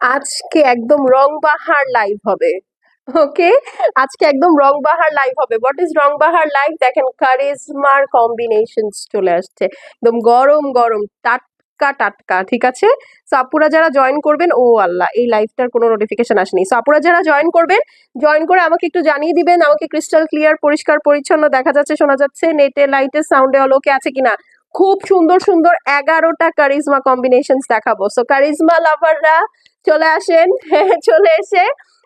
আজকে একদম রংবাহার লাইভ হবে। ওকে, আজকে একদম রংবাহার লাইভ হবে। What is Rangbahar live? দেখেন, কারিজমার কম্বিনেশনস চলে আসছে, একদম গরম গরম টাটকা টাটকা। ঠিক আছে, সো আপুরা যারা জয়েন করবেন, ও আল্লাহ, এই লাইভটার কোনো নোটিফিকেশন আসেনি। সো আপুরা যারা জয়েন করবেন, জয়েন করে আমাকে একটু জানিয়ে দিবেন আমাকে ক্রিস্টাল ক্লিয়ার, পরিষ্কার পরিচ্ছন্ন দেখা যাচ্ছে, শোনা যাচ্ছে, নেটে লাইটে সাউন্ডে অল ওকে আছে কিনা। খুব সুন্দর সুন্দর 11টা কারিজমা কম্বিনেশনস দেখাবো। সো কারিজমা লাভাররা চলে আসেন। চলে এসে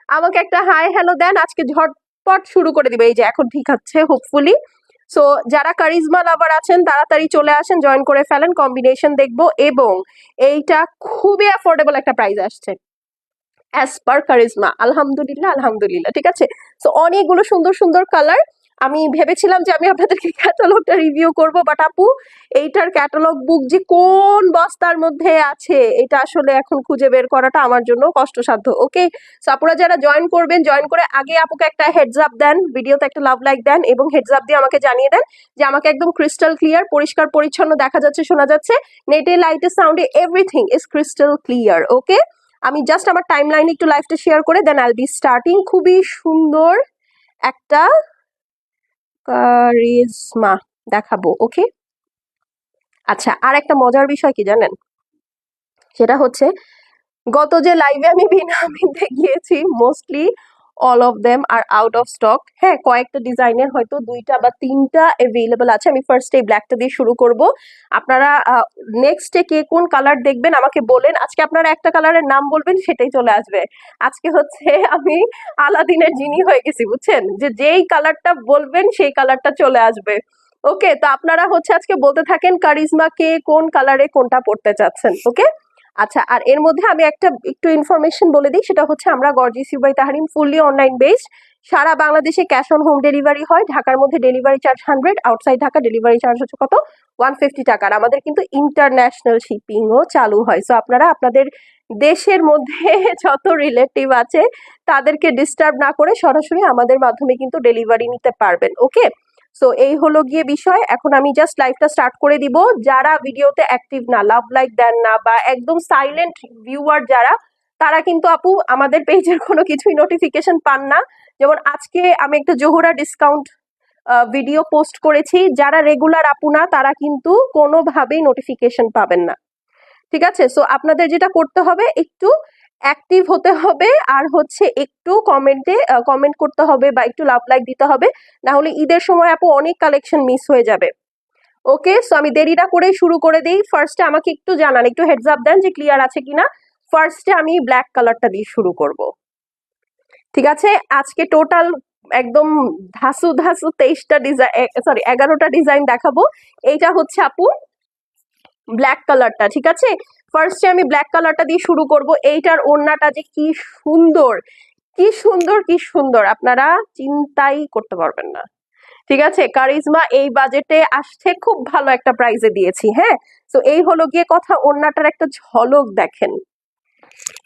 আমাকে একটা হাই হ্যালো দেন, আজকে ঝটপট শুরু করে দিবে। এই যে এখন ঠিক আছে হোপফুলি। সো যারা কারিজমা লাভার আছেন তাড়াতাড়ি চলে আসেন, জয়েন করে ফেলেন, কম্বিনেশন দেখবো। এবং এইটা খুবই অ্যাফোর্ডেবল একটা প্রাইস আসছে অ্যাজ পার কারিজমা। আলহামদুলিল্লাহ আলহামদুলিল্লাহ। ঠিক আছে, সো অনেকগুলো সুন্দর সুন্দর কালার। আমি ভেবেছিলাম যে আমি আপনাদেরকে ক্যাটালগটা রিভিউ করব, বাট আপু এইটার ক্যাটালগ বুক যে কোন বস্তার মধ্যে আছে এটা আসলে এখন খুঁজে বের করাটা আমার জন্য কষ্টসাধ্য। ওকে, সো আপুরা যারা জয়েন করবেন, জয়েন করে আগে আপুকে একটা হেডস আপ দেন, ভিডিওতে একটা লাভ লাইক দেন এবং হেডস আপ দিয়ে আমাকে জানিয়ে দেন যে আমাকে একদম ক্রিস্টাল ক্লিয়ার, পরিষ্কার পরিচ্ছন্ন দেখা যাচ্ছে, শোনা যাচ্ছে, নেটে লাইটে সাউন্ডে এভরিথিং ইজ ক্রিস্টাল ক্লিয়ার। ওকে, আমি জাস্ট আমার টাইম লাইনে একটু লাইভটা শেয়ার করে দেন আইল বি স্টার্টিং। খুবই সুন্দর একটা কারিজমা দেখাবো। ওকে, আচ্ছা, আর একটা মজার বিষয় কি জানেন, সেটা হচ্ছে গত যে লাইভে আমি বিনামিতে গিয়েছি, mostly all of them are out of stock. হ্যাঁ, কয়েকটা ডিজাইনের হয়তো 2টা বা 3টা অ্যাভেলেবল আছে। আমি ফার্স্টে ব্ল্যাকটা দিয়ে শুরু করব। আপনারা নেক্সটে কে কোন কালার দেখবেন আমাকে বলেন। আজকে আপনারা একটা কালারের নাম বলবেন, সেটাই চলে আসবে। আজকে হচ্ছে আমি আলাদিনের জিনি হয়ে গেছি, বুঝছেন, যে যেই কালারটা বলবেন সেই কালারটা চলে আসবে। ওকে, তো আপনারা হচ্ছে আজকে বলতে থাকেন কারিজমা কে কোন কালারে কোনটা পড়তে চাচ্ছেন। ওকে, আচ্ছা, আর এর মধ্যে আমি একটা একটু ইনফরমেশন বলে দিই, সেটা হচ্ছে আমরা gorgeous you by Tahrim fully online based. সারা বাংলাদেশে ক্যাশ অন হোম ডেলিভারি হয়। ঢাকার মধ্যে delivery charge 100, outside Dhaka delivery charge হচ্ছে কত, 150 টাকা। আর আমাদের কিন্তু ইন্টারন্যাশনাল শিপিংও চালু হয়। সো আপনারা আপনাদের দেশের মধ্যে যত রিলেটিভ আছে তাদেরকে ডিস্টার্ব না করে সরাসরি আমাদের মাধ্যমে কিন্তু ডেলিভারি নিতে পারবেন। ওকে, সো এই হলো গিয়ে বিষয়। এখন আমি জাস্ট লাইভটা স্টার্ট করে দিব। যারা ভিডিওতে অ্যাক্টিভ না, লাভ লাইক দেন না, বা একদম সাইলেন্ট ভিউয়ার যারা, তারা কিন্তু আপু আমাদের পেজের কোনো কিছুই নোটিফিকেশন পান না। যেমন আজকে আমি একটা জোহরা ডিসকাউন্ট ভিডিও পোস্ট করেছি, যারা রেগুলার আপু না তারা কিন্তু কোনোভাবেই নোটিফিকেশন পাবেন না। ঠিক আছে, সো আপনাদের যেটা করতে হবে, একটু অ্যাক্টিভ হতে হবে, আর হচ্ছে একটু কমেন্টে কমেন্ট করতে হবে বা একটু লাভ লাইক দিতে হবে, না হলে ঈদের সময় আপু অনেক কালেকশন মিস হয়ে যাবে। ওকে, সো আমি দেরি না করে শুরু করে দিই। ফার্স্টে আমাকে একটু জানান, একটু হেডস আপ দেন যে ক্লিয়ার আছে কিনা। ফার্স্টে আমি ব্ল্যাক কালারটা দিয়ে শুরু করব। ঠিক আছে, আজকে টোটাল একদম ধাসু ধাসু 23টা ডিজাইন, সরি 11টা ডিজাইন দেখাবো। এইটা হচ্ছে আপু ব্ল্যাক কালারটা। ঠিক আছে, ফার্স্টে আমি ব্ল্যাক কালারটা দিয়ে শুরু করব। এইটার ওড়নাটা যে কি সুন্দর, কি সুন্দর, কি সুন্দর, আপনারা চিন্তাই করতে পারবেন না। ঠিক আছে, কারিজমা এই বাজেটে আসছে, খুব ভালো একটা প্রাইজে দিয়েছি। হ্যাঁ, তো এই হলো গিয়ে কথা। ওড়নাটার একটা ঝলক দেখেন।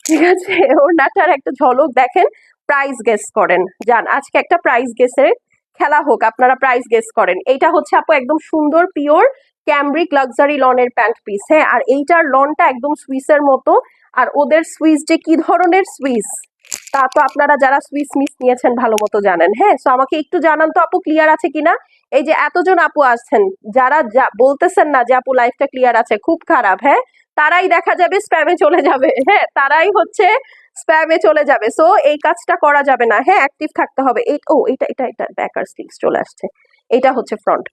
ঠিক আছে, ওড়নাটার একটা ঝলক দেখেন, প্রাইস গেস করেন। যান, আজকে একটা প্রাইস গেসের খেলা হোক, আপনারা প্রাইস গেস করেন। এইটা হচ্ছে আপু একদম সুন্দর পিওর ক্যামব্রিক লাক্সারি লনের প্যান্ট পিস। হ্যাঁ, আর এইটার লনটা একদম সুইসের মতো। আর ওদের সুইস যে কি ধরনের সুইস, তা তো আপনারা যারা সুইস মিস নিয়েছেন ভালো মতো জানেন। হ্যাঁ, তো আমাকে একটু জানান তো আপু ক্লিয়ার আছে কিনা। এই যে এতজন আপু আসছেন, যারা বলতেছেন না যে আপু লাইফটা ক্লিয়ার আছে, খুব খারাপ। হ্যাঁ, তারাই দেখা যাবে স্প্যামে চলে যাবে। হ্যাঁ, তারাই হচ্ছে স্প্যামে চলে যাবে। সো এই কাজটা করা যাবে না। হ্যাঁ, অ্যাক্টিভ থাকতে হবে। এই ও এটা এটা এটা ব্যাকার স্টিক্স চলে আসছে, এটা হচ্ছে ফ্রন্ট।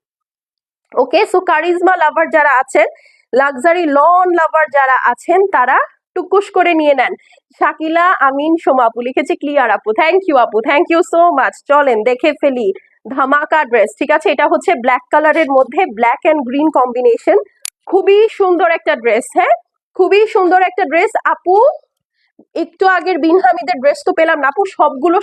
ওকে, সো কারিজমা লাভার যারা আছেন, লাক্সারি লন লাভার যারা আছেন, তারা টুকুস করে নিয়ে নেন। শাকিলা আমিন সোমা আপু লিখেছে ক্লিয়ার আপু, থ্যাংক ইউ আপু, থ্যাংক ইউ সো মাচ। চলেন দেখে ফেলি ধামাকা ড্রেস। ঠিক আছে, এটা হচ্ছে ব্ল্যাক কালারের মধ্যে ব্ল্যাক এন্ড গ্রিন কম্বিনেশন। খুবই সুন্দর একটা ড্রেস। হ্যাঁ, খুবই সুন্দর একটা ড্রেস আপু। একটু আগের বিন হামিদের ড্রেস তো পেলাম না আপু, সবগুলো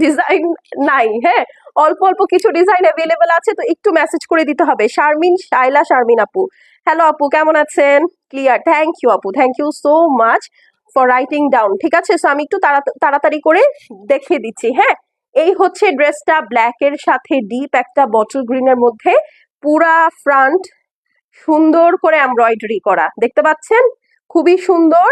ডিজাইন নাই। হ্যাঁ, অল্প অল্প কিছু ডিজাইন অ্যাভেলেবেল আছে, তো একটু মেসেজ করে দিতে হবে। শারমিন শাইলা শারমিন আপু, হ্যালো আপু, কেমন আছেন? ক্লিয়ার, থ্যাংক ইউ আপু, thank you so much for writing down. ঠিক আছে, সো আমি একটু তাড়াতাড়ি করে দেখিয়ে দিচ্ছি। হ্যাঁ, এই হচ্ছে ড্রেসটা, ব্ল্যাক এর সাথে ডিপ একটা বটল গ্রিনের মধ্যে, পুরা ফ্রন্ট সুন্দর করে এমব্রয়ডারি করা, দেখতে পাচ্ছেন, খুবই সুন্দর।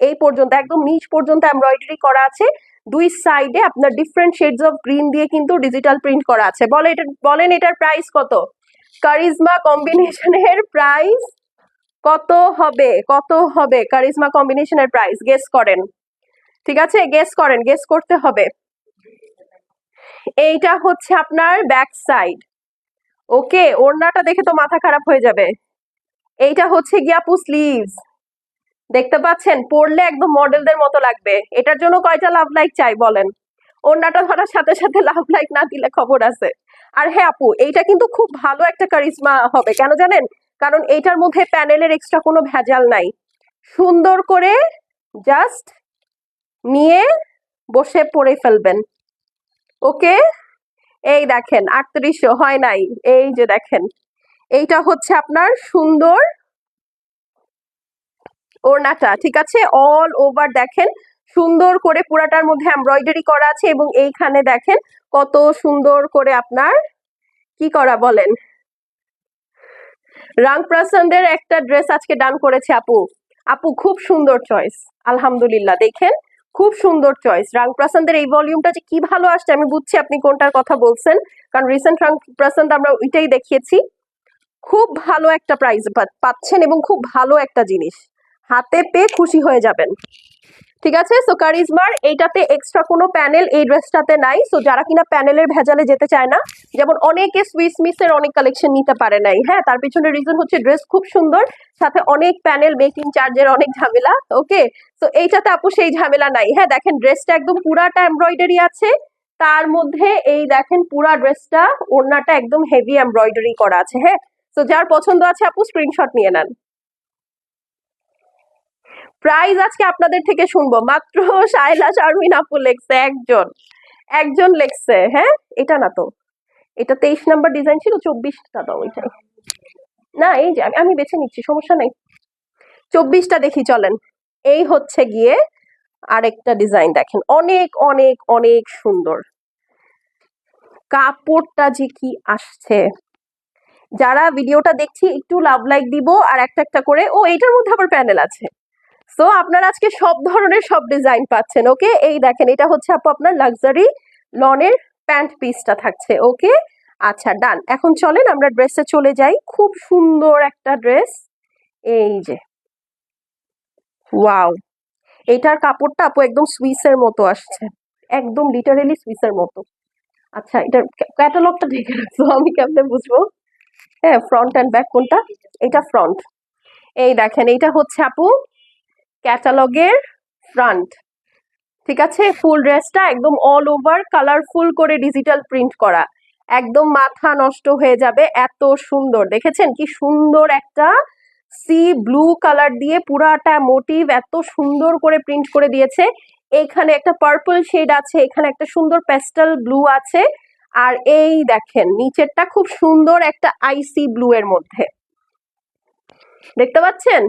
এই পর্যন্ত একদম নিচ পর্যন্ত এমব্রয়ডারি করা আছে। দুই সাইডে আপনার ডিফারেন্ট শেডস অফ গ্রিন দিয়ে কিন্তু ডিজিটাল প্রিন্ট করা আছে। বলেন এটার প্রাইস কত? কারিজমা কম্বিনেশনের প্রাইস কত হবে? কত হবে কারিজমা কম্বিনেশনের প্রাইস? গেস করেন। ঠিক আছে, গেস করেন, গেস করতে হবে। এইটা হচ্ছে আপনার ব্যাক সাইড। ওকে, ওড়নাটা দেখে তো মাথা খারাপ হয়ে যাবে। এইটা হচ্ছে গিয়ে আপু স্লিভস, দেখতে পাচ্ছেন? পরলে একদম মডেলদের মতো লাগবে। এটার জন্য কয়টা লাভ লাইক চাই বলেন? ওড়নাটা ধরার সাথে সাথে লাভ লাইক না দিলে খবর আছে। আর হ্যাঁ আপু, এইটা কিন্তু খুব ভালো একটা কারিজমা হবে, কেন জানেন? কারণ এইটার মধ্যে প্যানেলের এক্সট্রা কোনো ভেজাল নাই। সুন্দর করে জাস্ট নিয়ে বসে পরে ফেলবেন। ওকে, এই দেখেন 3800 হয় নাই। এই যে দেখেন, এইটা হচ্ছে আপনার সুন্দর ওড়নাটা। ঠিক আছে, অল ওভার দেখেন সুন্দর করে পুরাটার মধ্যে এমব্রয়ডারি করা আছে, এবং এইখানে দেখেন কত সুন্দর করে আপনার কি করা বলেন, রাং প্রসন্দের একটা ড্রেস আজকে ডান করেছে আপু। আপু খুব সুন্দর চয়েস, আলহামদুলিল্লাহ। দেখেন খুব সুন্দর চয়েস। রাং প্রসন্দের এই ভলিউমটা যে কি ভালো আসছে, আমি বুঝছি আপনি কোনটার কথা বলছেন, কারণ রিসেন্ট রাং প্রসন্দ আমরা ওইটাই দেখিয়েছি। খুব ভালো একটা প্রাইস পাচ্ছেন এবং খুব ভালো একটা জিনিস হাতে পেয়ে খুশি হয়ে যাবেন। ঠিক আছে, সো কারিজমার এইটাতে এক্সট্রা কোনো প্যানেল এই ড্রেসটাতে নাই। সো যারা কিনা প্যানেলের ভেজালে যেতে চায় না, যেমন অনেকে সুইস মিসের অনেক কালেকশন নিতে পারে নাই, হ্যাঁ, তার পিছনে রিজন হচ্ছে ড্রেস খুব সুন্দর, সাথে অনেক প্যানেল, মেকিং চার্জের অনেক ঝামেলা। ওকে, সো এইটাতে আপু সেই ঝামেলা নাই। হ্যাঁ দেখেন, ড্রেসটা একদম পুরাটা এমব্রয়ডারি আছে, তার মধ্যে এই দেখেন পুরা ড্রেসটা ওড়নাটা একদম হেভি এমব্রয়ডারি করা আছে। হ্যাঁ, তো যার পছন্দ আছে আপু স্ক্রিনশট নিয়ে নেন। প্রাইজ আজকে আপনাদের থেকে শুনবো। মাত্র শায়লা শারমিন আপু লেখছে, একজন লেখছে। হ্যাঁ, এটা না তো, এটা 23 নাম্বার ডিজাইন ছিল, 24টা দাও ওইটাই। না এই যে আমি বেছে নিচ্ছি, সমস্যা নাই। 24টা দেখি চলেন। এই হচ্ছে গিয়ে আরেকটা ডিজাইন, দেখেন অনেক অনেক অনেক সুন্দর। কাপড়টা যে কি আসছে, যারা ভিডিওটা দেখছি একটু লাভ লাইক দিব, আর একটা একটা করে। ও এটার মধ্যে আবার প্যানেল আছে। সো আপনারা আজকে সব ধরনের সব ডিজাইন পাচ্ছেন। ওকে, এই দেখেন এটা হচ্ছে আপু আপনার লাক্সারি লনের প্যান্ট পিসটা থাকছে। ওকে, আচ্ছা ডান। এখন চলেন আমরা ড্রেসে চলে যাই। খুব সুন্দর একটা ড্রেস, এই যে ওয়াও। এইটার কাপড়টা আপু একদম সুইসের মতো আসছে, একদম লিটারেলি সুইসের মতো। আচ্ছা, এটার ক্যাটালগটা দেখে রাখছো, আমি কেমনে বুঝবো? হ্যাঁ, ফ্রন্ট অ্যান্ড ব্যাক কোনটা? এটা ফ্রন্ট। এই দেখেন, এইটা হচ্ছে আপু ক্যাটালগের ফ্রন্ট। ঠিক আছে, ফুল ড্রেসটা একদম অল ওভার কালারফুল করে ডিজিটাল প্রিন্ট করা, একদম মাথা নষ্ট হয়ে যাবে, এত সুন্দর। দেখেছেন কি সুন্দর একটা সি ব্লু কালার দিয়ে পুরাটা মোটিভ এত সুন্দর করে প্রিন্ট করে দিয়েছে। এইখানে একটা পার্পল শেড আছে, এখানে একটা সুন্দর প্যাস্টেল ব্লু আছে, আর এই দেখেন নিচেরটা খুব সুন্দর একটা আইসি ব্লু এর মধ্যে, দেখতে পাচ্ছেন?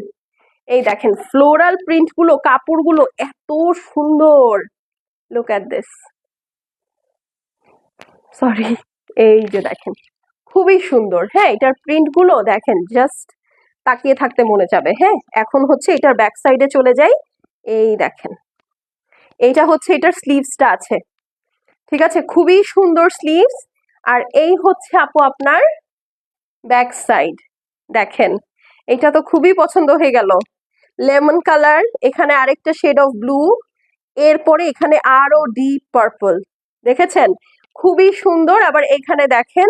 এই দেখেন ফ্লোরাল প্রিন্ট গুলো, কাপড়গুলো এত সুন্দর। লুক এট দিস, সরি, এই যে দেখেন খুবই সুন্দর। হ্যাঁ, এটার প্রিন্ট গুলো দেখেন, জাস্ট তাকিয়ে থাকতে মনে যাবে। হ্যাঁ, এখন হচ্ছে এটার ব্যাক সাইডে চলে যাই। এই দেখেন, এইটা হচ্ছে এটার স্লিভসটা আছে। ঠিক আছে, খুবই সুন্দর স্লিভস। আর এই হচ্ছে আপু আপনার ব্যাক সাইড, দেখেন এটা তো খুবই পছন্দ হয়ে গেল। লেমন কালার, এখানে আরেকটা শেড অফ ব্লু, এরপরে এখানে আরো ডিপ পার্পল, দেখেছেন? খুবই সুন্দর। আবার এখানে দেখেন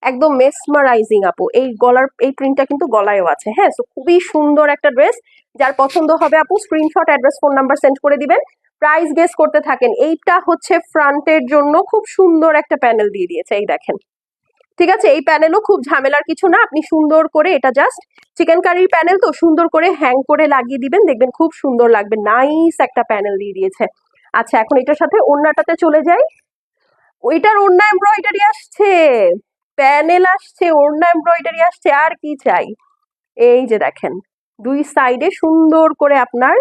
একদম মেসমারাইজিং আপু, এই গলার এই প্রিন্টটা কিন্তু গলায়ও আছে। হ্যাঁ, তো খুবই সুন্দর একটা ড্রেস। যার পছন্দ হবে আপু screenshot, address, phone number send করে দিবেন। প্রাইস গেস করতে থাকেন। এইটা হচ্ছে ফ্রন্টের জন্য খুব সুন্দর একটা প্যানেল দিয়ে দিয়েছে, এই দেখেন। ঠিক আছে, এই প্যানেলও খুব ঝামেলার কিছু না, আপনি সুন্দর করে এটা জাস্ট চিকেন কারির প্যানেল তো সুন্দর করে হ্যাং করে লাগিয়ে দিবেন, দেখবেন খুব সুন্দর লাগবে। নাইস একটা প্যানেল দিয়ে দিয়েছে। আচ্ছা, এখন এটার সাথে ওড়নাটাতে চলে যাই। ওইটার ওড়না এমব্রয়ডারি আসছে, প্যানেল আসছে, ওড়না এমব্রয়ডারি আসছে, আর কি চাই? এই যে দেখেন দুই সাইডে সুন্দর করে আপনার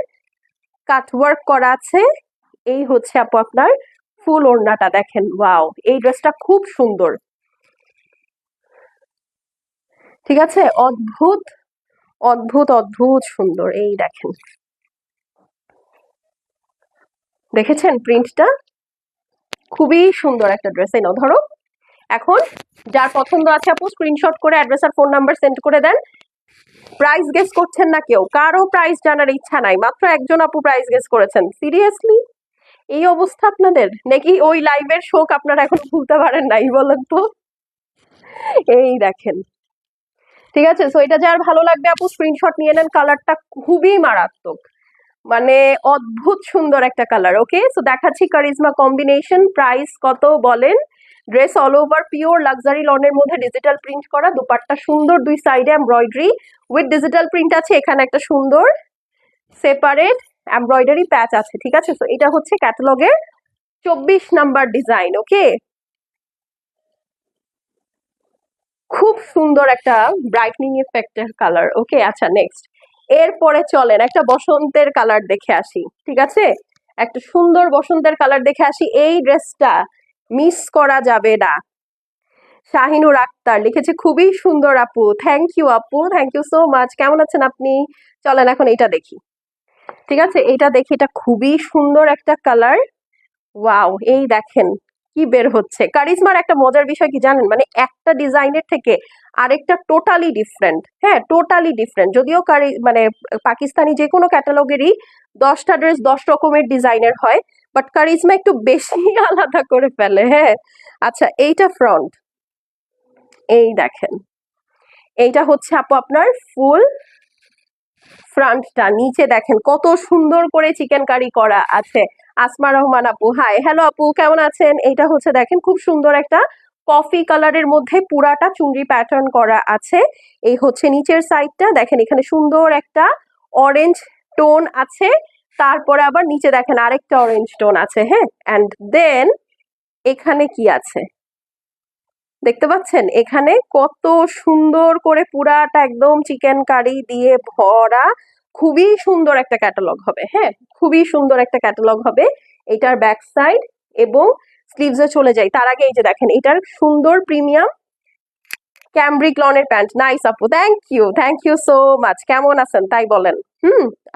কাটওয়ার্ক করা আছে। এই হচ্ছে আপু আপনার ফুল ওড়নাটা, দেখেন ওয়াও, এই ড্রেসটা খুব সুন্দর। ঠিক আছে, অদ্ভুত অদ্ভুত অদ্ভুত সুন্দর। এই দেখেন দেখেছেন প্রিন্টটা? খুবই সুন্দর একটা ড্রেস। এই নাও ধরো। এখন যার পছন্দ আছে আপু স্ক্রিনশট করে অ্যাড্রেস আর ফোন নাম্বার সেন্ড করে দেন। প্রাইস গেস করছেন না কেউ? কারো প্রাইস জানার ইচ্ছা নাই? মাত্র একজন আপু প্রাইস গেস করেছেন। সিরিয়াসলি এই অবস্থা আপনাদের? নাকি ওই লাইভের শোক আপনারা এখন ভুলতে পারেন নাই বলেন তো? এই দেখেন, ঠিক আছে। সো এটা যার ভালো লাগবে আপু স্ক্রিনশট নিয়ে নেন। কালারটা খুবই মারাত্মক, মানে অদ্ভুত সুন্দর একটা কালার। ওকে, সো দেখাচ্ছি কারিজমা কম্বিনেশন। প্রাইস কত বলেন? Dress all over pure luxury লনের মধ্যে ডিজিটাল প্রিন্ট করা, দুপাট্টা সুন্দর, দুই সাইডে এমব্রয়ডারি উইথ ডিজিটাল প্রিন্ট আছে। এখানে একটা সুন্দর সেপারেট এমব্রয়ডারি প্যাচ আছে, ঠিক আছে। তো এটা হচ্ছে ক্যাটালগের 24 নাম্বার ডিজাইন। ওকে, খুব সুন্দর একটা ব্রাইটনিং এফেক্টের কালার। ওকে, আচ্ছা নেক্সট। এরপরে চলেন একটা বসন্তের কালার দেখে আসি, ঠিক আছে। একটা সুন্দর বসন্তের কালার দেখে আসি। এই ড্রেসটা মিস করা যাবে না। শাহিনুর আক্তার লিখেছে খুবই সুন্দর আপু। থ্যাংক ইউ আপু, থ্যাংক ইউ সো মাচ। কেমন আছেন আপনি? চলেন এখন এটা দেখি, ঠিক আছে। এটা দেখি, এটা খুবই সুন্দর একটা কালার। ওয়াও, এই দেখেন কি বের হচ্ছে। কারিজমার একটা মজার বিষয় কি জানেন, মানে একটা ডিজাইনের থেকে আরেকটা টোটালি ডিফারেন্ট। হ্যাঁ, টোটালি ডিফারেন্ট। যদিও মানে পাকিস্তানি যে কোনো ক্যাটালগেরই 10টা ড্রেস 10 রকমের ডিজাইনের হয়, বাট কারিজমা একটু বেশি আলাদা করে ফেলে। হ্যাঁ, আচ্ছা এইটা ফ্রন্ট, এই দেখেন। এইটা হচ্ছে আপু আপনার ফুল ফ্রন্টটা। নিচে দেখেন কত সুন্দর করে চিকেন কারি করা আছে। আসমা রহমান আপু, হাই, হ্যালো আপু, কেমন আছেন? এইটা হচ্ছে দেখেন খুব সুন্দর একটা কফি কালারের মধ্যে পুরাটা চুনরি প্যাটার্ন করা আছে। এই হচ্ছে নিচের সাইডটা, দেখেন এখানে সুন্দর একটা অরেঞ্জ টোন আছে। তারপরে আবার নিচে দেখেন আরেকটা অরেঞ্জ টোন আছে। হ্যাঁ, অ্যান্ড দেন এখানে কি আছে দেখতে পাচ্ছেন? এখানে কত সুন্দর করে পুরাটা একদম চিকেন কারি দিয়ে ভরা। খুবই সুন্দর একটা ক্যাটালগ হবে। হ্যাঁ, খুবই সুন্দর একটা ক্যাটালগ হবে। এটার ব্যাক সাইড এবং স্লিভসে চলে যাই তার আগে এই যে দেখেন এটার সুন্দর প্রিমিয়াম ক্যামব্রিক লনের প্যান্ট। নাইস আপু, থ্যাংক ইউ সো মাচ। কেমন আছেন তাই বলেন।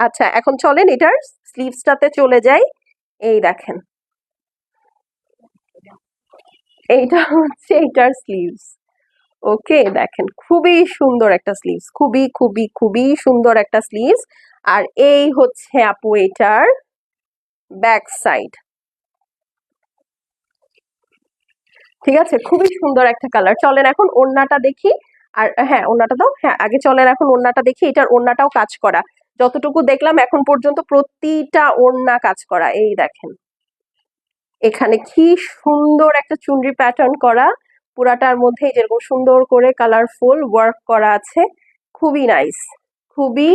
আচ্ছা এখন চলেন এটার স্লিভসটাতে চলে যাই। এই দেখেন, এইটা হচ্ছে এটার স্লিভস। ওকে, দেখেন খুবই সুন্দর একটা স্লিভস, খুবই খুবই খুবই সুন্দর একটা স্লিভস। আর এই হচ্ছে আপু এটার ব্যাক সাইড, ঠিক আছে। খুবই সুন্দর একটা কালার। চলেন এখন ওড়নাটা দেখি। আর হ্যাঁ, ওড়নাটা দাও। হ্যাঁ, আগে চলেন এখন ওড়নাটা দেখি। এটার ওড়নাটাও কাজ করা। যতটুকু দেখলাম এখন পর্যন্ত প্রতিটা ওড়না কাজ করা। এই দেখেন এখানে কি সুন্দর একটা চুনরি প্যাটার্ন করা, পুরাটার মধ্যে যেরকম সুন্দর করে কালারফুল ওয়ার্ক করা আছে। খুবই নাইস, খুবই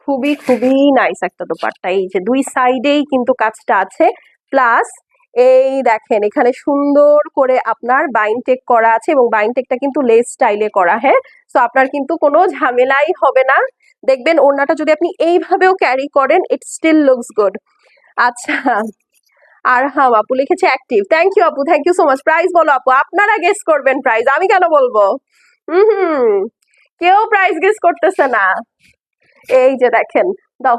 খুবই খুবই নাইস একটা দোপাট্টা। এই যে দুই সাইডেই কিন্তু কাজটা আছে, প্লাস এই দেখেন এখানে সুন্দর করে আপনার বাইনটেক করা আছে এবং বাইনটেকটা কিন্তু লেস স্টাইলে করা। হ্যাঁ, তো আপনার কিন্তু কোনো ঝামেলাই হবে না। দেখবেন ওড়নাটা যদি আপনি এইভাবেও ক্যারি করেন, ইট স্টিল লুকস গুড। আচ্ছা, আর হাম আপু লিখেছে অ্যাক্টিভ। থ্যাংক ইউ আপু, thank you so much. Price বলো আপু, আপনারা গেস করবেন প্রাইস, আমি কেন বলবো? হুম, কেউ প্রাইস গেস করতেছে না। এই যে দেখেন, দাও।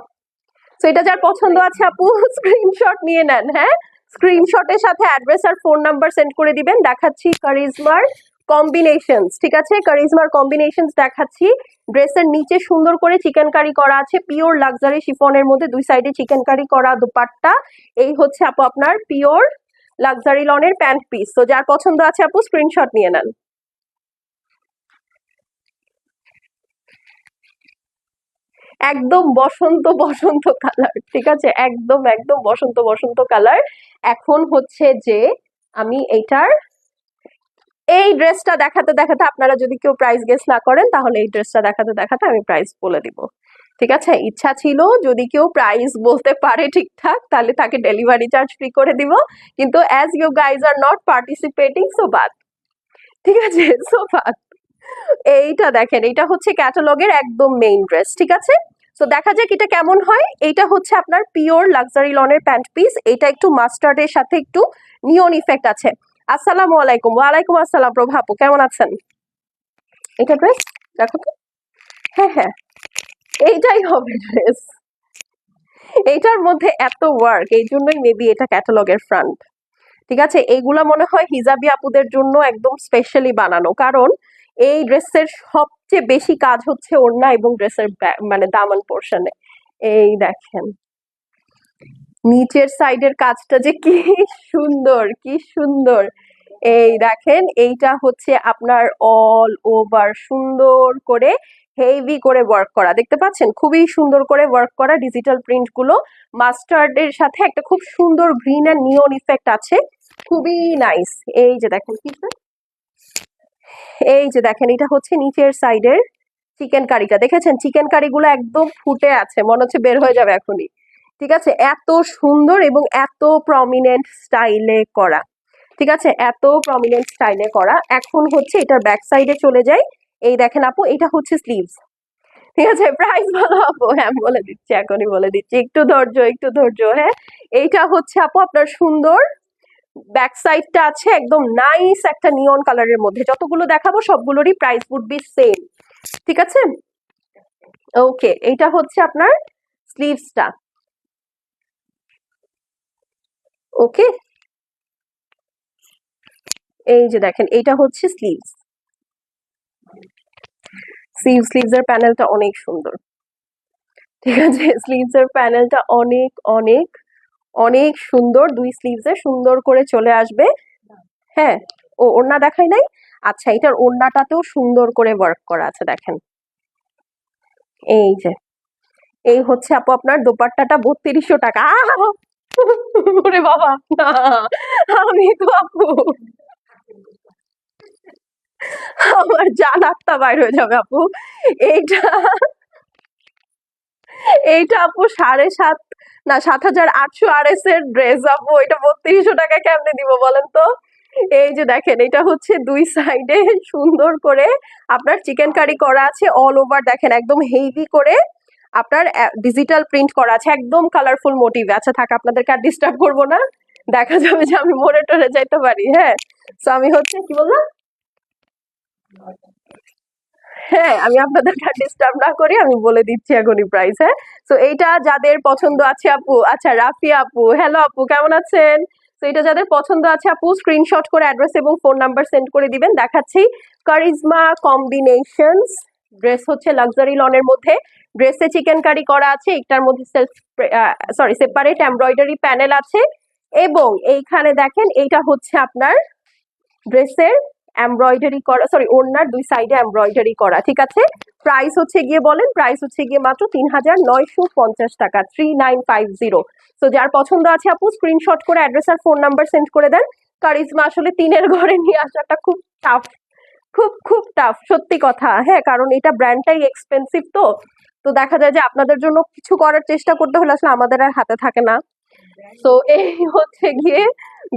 তো এটা যার পছন্দ আছে আপু স্ক্রিনশট নিয়ে নেন। হ্যাঁ, স্ক্রিনশটের সাথে অ্যাড্রেস আর ফোন নাম্বার সেন্ড করে দিবেন। দেখাচ্ছি কারিজমার কম্বিনেশনস, ঠিক আছে। কারিজমার কম্বিনেশনস দেখাচ্ছি। ড্রেসের নিচে সুন্দর করে চিকেন কারি করা আছে, পিওর লাক্সারি শিফনের মধ্যে দুই সাইডে চিকেন কারি করা দুপাট্টা। এই হচ্ছে আপু আপনার পিওর লাক্সারি লনের প্যান্ট পিস। তো যার পছন্দ আছে আপু স্ক্রিনশট নিয়ে নেন। একদম বসন্ত বসন্ত কালার, ঠিক আছে। একদম একদম বসন্ত বসন্ত কালার। এখন হচ্ছে যে আমি এইটার এই ড্রেসটা দেখাতে দেখাতে আপনারা যদি কেউ প্রাইস গেস না করেন, তাহলে এই ড্রেসটা দেখাতে দেখাতে আমি প্রাইস বলে দিব, ঠিক আছে। ইচ্ছা ছিল যদি কেউ প্রাইস বলতে পারে ঠিকঠাক, তাহলে তাকে ডেলিভারি চার্জ ফ্রি করে দিব, কিন্তু as you guys are not participating, so বাদ, ঠিক আছে। সো বাদ। এইটা দেখেন, এটা হচ্ছে ক্যাটালগের একদম মেইন ড্রেস, ঠিক আছে। তো দেখা যাক এটা কেমন হয়। এইটা হচ্ছে আপনার পিওর লাক্সারি লনের প্যান্ট পিস। এটা একটু মাস্টার্ডের সাথে একটু নিয়ন ইফেক্ট আছে। আসসালামু আলাইকুম। ওয়ালাইকুম আসসালাম প্রভা আপু, কেমন আছেন? এটা ড্রেস দেখো তো। হ্যাঁ হ্যাঁ, এইটাই হবে ড্রেস। এইটার মধ্যে এত ওয়ার্ক, এই জন্যই মেবি এটা ক্যাটালগের ফ্রন্ট। ঠিক আছে, এইগুলা মনে হয় হিজাবি আপুদের জন্য একদম স্পেশালি বানানো, কারণ এই ড্রেসের সবচেয়ে বেশি কাজ হচ্ছে ওড়না এবং ড্রেসের মানে দামান পোর্শনে। এই দেখেন নিচের সাইডের কাজটা যে কি সুন্দর, কি সুন্দর। এই দেখেন এইটা হচ্ছে আপনার অল ওভার সুন্দর করে হেভি করে ওয়ার্ক করা, দেখতে পাচ্ছেন খুবই সুন্দর করে ওয়ার্ক করা ডিজিটাল প্রিন্ট গুলো। মাস্টার্ডের সাথে একটা খুব সুন্দর গ্রিন এন্ড নিয়ন ইফেক্ট আছে, খুবই নাইস। এই যে দেখেন কি sir? এই যে দেখেন এটা হচ্ছে নিচের সাইডের চিকেন কারিটা, দেখেছেন চিকেন কারিগুলো একদম ফুটে আছে, মনে হচ্ছে বের হয়ে যাবে এখনই। ঠিক আছে, এত সুন্দর এবং এত প্রমিনেন্ট স্টাইলে করা। ঠিক আছে, এত প্রমিনেন্ট স্টাইলে করা। এখন হচ্ছে এটার ব্যাক সাইডে চলে যাই। এই দেখেন আপু, এটা হচ্ছে স্লিভস। ঠিক আছে, প্রাইস বলো আপু। হ্যাঁ আমি বলে দিচ্ছি, এখনই বলে দিচ্ছি, একটু ধৈর্য, একটু ধৈর্য। হ্যাঁ, এইটা হচ্ছে আপু আপনার সুন্দর ব্যাক সাইডটা আছে একদম নাইস একটা নিয়ন কালারের মধ্যে। যতগুলো দেখাবো সবগুলোরই প্রাইস উড বি সেম। ঠিক আছে, ওকে, এইটা হচ্ছে আপনার স্লিভসটা। ওকে, এই যে দেখেন এইটা হচ্ছে স্লিভস। স্লিভস এর প্যানেলটা অনেক সুন্দর। ঠিক আছে, স্লিভস এর প্যানেলটা অনেক অনেক অনেক সুন্দর, দুই স্লিভস এ সুন্দর করে চলে আসবে। হ্যাঁ, ও ওড়না দেখাই নাই। আচ্ছা, এটার ওড়নাটাতেও সুন্দর করে ওয়ার্ক করা আছে, দেখেন। এই যে এই হচ্ছে আপু আপনার দোপাট্টাটা 3200 টাকা। ওরে বাবা, না আমি তো আপু, আমার জান আটটা বাইর হয়ে যাবে আপু। এইটা এইটা আপু 7,500 না 7,800 এর ড্রেস আপু, এটা 3200 টাকা কেমনে দিব বলেন তো। এই যে দেখেন এটা হচ্ছে দুই সাইডে সুন্দর করে আপনার চিকেন কারি করা আছে, অল ওভার দেখেন একদম হেভি করে আপনার ডিজিটাল প্রিন্ট করা আছে, একদম কালারফুল মোটিভ। আচ্ছা থাক, আপনাদেরকে আর ডিস্টার্ব করবো না, দেখা যাবে যে আমি মরে টরে যাইতে পারি। হ্যাঁ, তো আমি হচ্ছে কি বললাম, হ্যাঁ আমি আপনাদের ডিস্টার্ব না করি, আমি বলে দিচ্ছি এখনই প্রাইস। হ্যাঁ, তো এইটা যাদের পছন্দ আছে আপু, আচ্ছা রাফিয়া আপু, হ্যালো আপু কেমন আছেন? তো এটা যাদের পছন্দ আছে আপু স্ক্রিনশট করে অ্যাড্রেস এবং ফোন নাম্বার সেন্ড করে দিবেন। দেখাচ্ছি কারিজমা কম্বিনেশনস ড্রেস, হচ্ছে লাক্সারি লনের মধ্যে। ড্রেসে চিকেন কারি করা আছে, একটার মধ্যে সেপারেট এমব্রয়ডারি প্যানেল আছে, এবং এইখানে দেখেন এইটা হচ্ছে আপনার ড্রেসের এমব্রয়ডারি করা, সরি ওড়নার দুই সাইডে এমব্রয়ডারি করা। ঠিক আছে, প্রাইস হচ্ছে গিয়ে বলেন, প্রাইস হচ্ছে গিয়ে মাত্র 3,950 টাকা, 3950। তো যার পছন্দ আছে আপু স্ক্রিনশট করে অ্যাড্রেস আর ফোন নাম্বার সেন্ড করে দেন। কারিজমা আসলে তিনের ঘরে নিয়ে আসাটা খুব টাফ, খুব খুব টাফ, সত্যি কথা। হ্যাঁ, কারণ এটা ব্র্যান্ডটাই এক্সপেন্সিভ, তো তো দেখা যায় যে আপনাদের জন্য কিছু করার চেষ্টা করতে হলে আসলে আমাদের আর হাতে থাকে না। তো এই হচ্ছে গিয়ে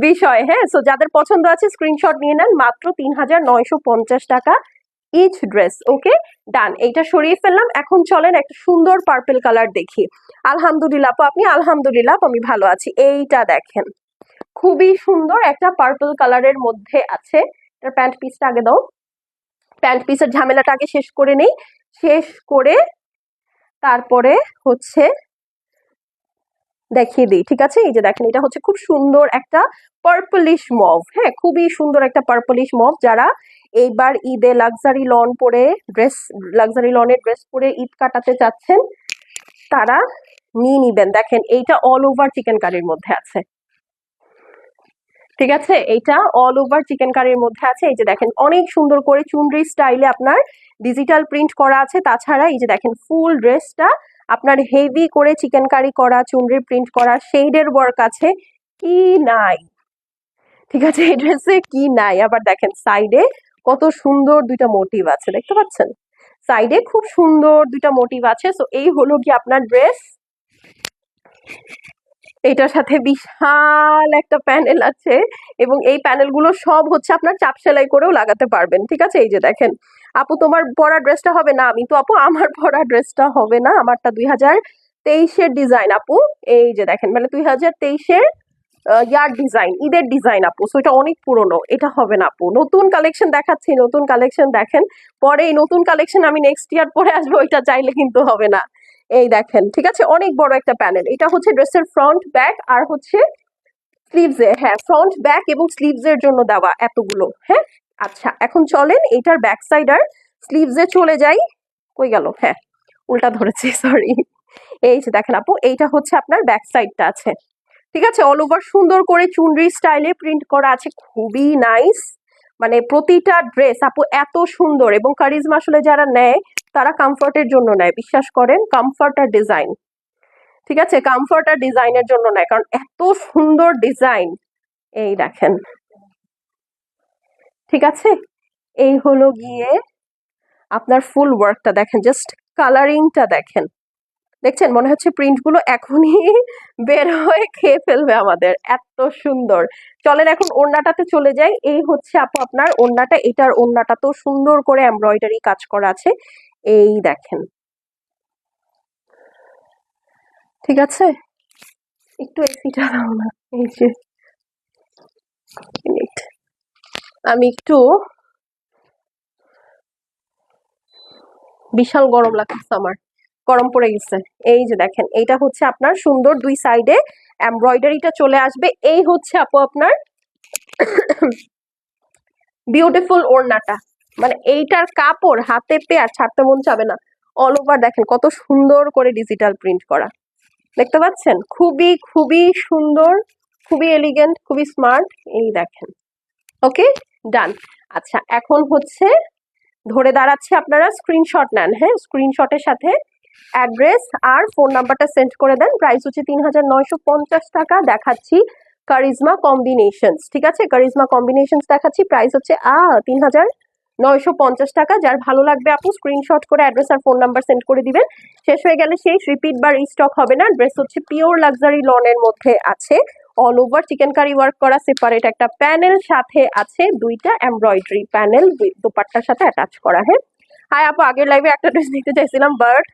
বিষয়। হ্যাঁ, সো যাদের পছন্দ আছে স্ক্রিনশট নিয়ে নেন, মাত্র 3,950 টাকা ইচ ড্রেস। ওকে ডান, এইটা সরিয়ে ফেললাম। এখন চলেন একটা সুন্দর পার্পল কালার দেখি। আলহামদুলিল্লাহ আপু, আপনি? আলহামদুলিল্লাহ আপু, আমি ভালো আছি। এইটা দেখেন খুবই সুন্দর একটা পার্পল কালারের মধ্যে আছে। এটার প্যান্ট পিসটা আগে দাও, প্যান্ট পিসের ঝামেলাটা আগে শেষ করে নেই। শেষ করে তারপরে হচ্ছে দেখিয়ে দিই। ঠিক আছে, এই যে দেখেন এটা হচ্ছে খুব সুন্দর একটা পার্পলিশ মভ। হ্যাঁ, খুবই সুন্দর একটা পার্পলিশ মভ। যারা এইবার ঈদে লাক্সারি লন পরে ড্রেস, লাক্সারি লনের ড্রেস পরে ঈদ কাটাতে চাচ্ছেন, তারা নিয়ে নিবেন। দেখেন এইটা অল ওভার চিকেন কারির মধ্যে আছে। ঠিক আছে, এইটা অল ওভার চিকেন কারির মধ্যে আছে। এই যে দেখেন অনেক সুন্দর করে চুনরি স্টাইলে আপনার ডিজিটাল প্রিন্ট করা আছে। তাছাড়া এই যে দেখেন ফুল ড্রেসটা আপনার হেভি করে চিকেন কারি করা, চুনরি প্রিন্ট করা, শেডের ওয়ার্ক আছে, কি নাই। ঠিক আছে, এই ড্রেসে কি নাই। আবার দেখেন সাইডে কত সুন্দর দুইটা মোটিভ আছে, দেখতে পাচ্ছেন সাইডে খুব সুন্দর দুইটা মোটিভ আছে। সো এই হলো কি আপনার ড্রেস। এটার সাথে বিশাল একটা প্যানেল আছে, এবং এই প্যানেলগুলো সব হচ্ছে আপনার চাপ সেলাই করেও লাগাতে পারবেন। ঠিক আছে, এই যে দেখেন আপু তোমার পরা ড্রেসটা হবে না, আমি তো আপু আমার পরা ড্রেসটা হবে না, আমারটা 2023-এর ডিজাইন আপু। এই যে দেখেন মানে 2023-এর ইয়ার ডিজাইন, ঈদের ডিজাইন আপু। সো এটা অনেক পুরনো, এটা হবে না আপু। নতুন কালেকশন দেখাচ্ছি, নতুন কালেকশন দেখেন, পরে এই নতুন কালেকশন আমি নেক্সট ইয়ার পরে আসবো, ওইটা চাইলে কিন্তু হবে না। এই দেখেন, ঠিক আছে, অনেক বড় একটা প্যানেল। এটা হচ্ছে ড্রেসের ফ্রন্ট ব্যাক আর হচ্ছে স্লিভস এ, হ্যাঁ ফ্রন্ট ব্যাক এবং স্লিভস এর জন্য দেওয়া এতগুলো। হ্যাঁ আচ্ছা, এখন চলেন এটার ব্যাক সাইড আর স্লিভস এ চলে যাই। কই গেল, হ্যাঁ উল্টা ধরেছি, সরি। এই যে দেখেন আপু, এইটা হচ্ছে আপনার ব্যাক সাইডটা আছে, ঠিক আছে, অল ওভার সুন্দর করে চুনরি স্টাইলে প্রিন্ট করা আছে, খুবই নাইস। মানে প্রতিটা ড্রেস আপু এত সুন্দর, এবং কারিজমা আসলে যারা নেয় তারা কমফর্টের জন্য নেয়, বিশ্বাস করেন, কমফর্ট আর ডিজাইন, ঠিক আছে, কমফর্ট আর ডিজাইনের জন্য নেয়, কারণ এত সুন্দর ডিজাইন। এই দেখেন, ঠিক আছে, এই হলো গিয়ে আপনার ফুল ওয়ার্কটা দেখেন, জাস্ট কালারিংটা দেখেন, দেখছেন, মনে হচ্ছে প্রিন্ট গুলো এখনই বের হয়ে খেয়ে ফেলবে আমাদের, এত সুন্দর। চলেন এখন ওড়নাটাতে চলে যাই। এই হচ্ছে আপু আপনার ওড়নাটা, এটার ওড়নাটা তো সুন্দর করে এমব্রয়ডারি কাজ করা আছে, এই দেখেন, ঠিক আছে, একটু এসিটা দাও না, এই যে মিনিট, আমি একটু, বিশাল গরম লাগছে আমার, গরম পড়ে গেছে। এই যে দেখেন, এইটা হচ্ছে আপনার সুন্দর দুই সাইডে এমব্রয়ডারিটা চলে আসবে, এই হচ্ছে আপু আপনার বিউটিফুল ওড়নাটা। মানে এইটার কাপড় হাতে পেয়ে আর ছাড়তে মন চাবে না। অল ওভার দেখেন কত সুন্দর করে ডিজিটাল প্রিন্ট করা, দেখতে পাচ্ছেন, খুবই খুবই সুন্দর, খুবই এলিগেন্ট, খুবই স্মার্ট। এই দেখেন, ওকে ডান। আচ্ছা এখন হচ্ছে ধরে দাঁড়াচ্ছে, আপনারা স্ক্রিনশট নেন, হ্যাঁ স্ক্রিনশটের সাথে অ্যাড্রেস আর ফোন নাম্বারটা সেন্ড করে দেন। প্রাইস হচ্ছে ৩,৯৫০ টাকা। দেখাচ্ছি কারিজমা কম্বিনেশনস, ঠিক আছে, কারিজমা কম্বিনেশনস দেখাচ্ছি, প্রাইস হচ্ছে ৩,৯৫০ টাকা। যার ভালো লাগবে আপু স্ক্রিনশট করে অ্যাড্রেস আর ফোন নাম্বার সেন্ড করে দিবেন। শেষ হয়ে গেলে সেই রিপিট বা রিস্টক হবে না। ড্রেস হচ্ছে পিওর লাক্সারি লনের মধ্যে আছে, all over chikankari work করা, সেপারেট একটা প্যানেল, সাথে আছে দুইটা এমব্রয়ডারি প্যানেল দোপাট্টার সাথে অ্যাটাচ করা। হ্যাঁ হাই আপু, আগের লাইভে একটা ড্রেস নিতে চাইছিলাম, বাট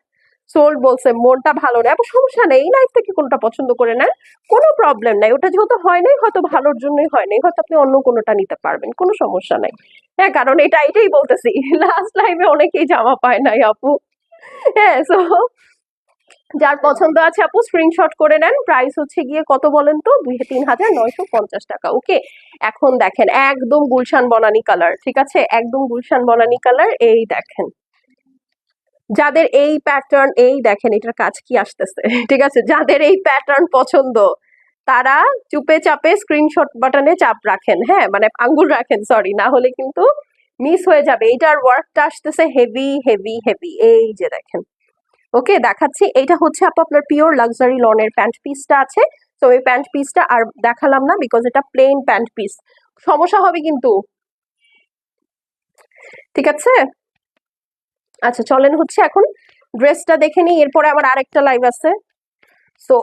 সোল বলছে মনটা ভালো নেই। আপু সমস্যা নেই, লাইফ থেকে কোনটা পছন্দ করে নেন, কোনো প্রবলেম নাই, ওটা যেহেতু হয় নাই হয়তো ভালোর জন্যই হয় নাই, হয়তো আপনি অন্য কোনোটা নিতে পারবেন, কোনো সমস্যা নাই। হ্যাঁ কারণ এটাই বলতেছি, লাস্ট লাইভে অনেকেই জামা পায় নাই আপু। হ্যাঁ সো যার পছন্দ আছে আপু স্ক্রিনশট করে নেন। প্রাইস হচ্ছে গিয়ে কত বলেন তো, ৩,৯৫০ টাকা। ওকে, এখন দেখেন একদম গুলশান বনানি কালার, ঠিক আছে, একদম গুলশান বনানি কালার। এই দেখেন, যাদের এই প্যাটার্ন, এই দেখেন এটার কাজ কি আসতেছে, ঠিক আছে, যাদের এই প্যাটার্ন পছন্দ তারা চুপে চাপে স্ক্রিনশট বাটনে চাপ রাখেন, হ্যাঁ মানে আঙ্গুল রাখেন, সরি, না হলে কিন্তু মিস হয়ে যাবে। এটার ওয়ার্কটা আসতেছে হেভি হেভি হেভি, এই যে দেখেন। ওকে দেখাচ্ছি, এইটা হচ্ছে আপু আপনার পিওর লাক্সারি লনের প্যান্ট পিসটা আছে। তো এই প্যান্ট পিসটা আর দেখালাম না, বিকজ এটা প্লেন প্যান্ট পিস, সমস্যা হবে কিন্তু, ঠিক আছে। আচ্ছা চলেন হচ্ছে এখন ড্রেসটা দেখে নিই, এরপরে আমার আরেকটা লাইভ আছে, সো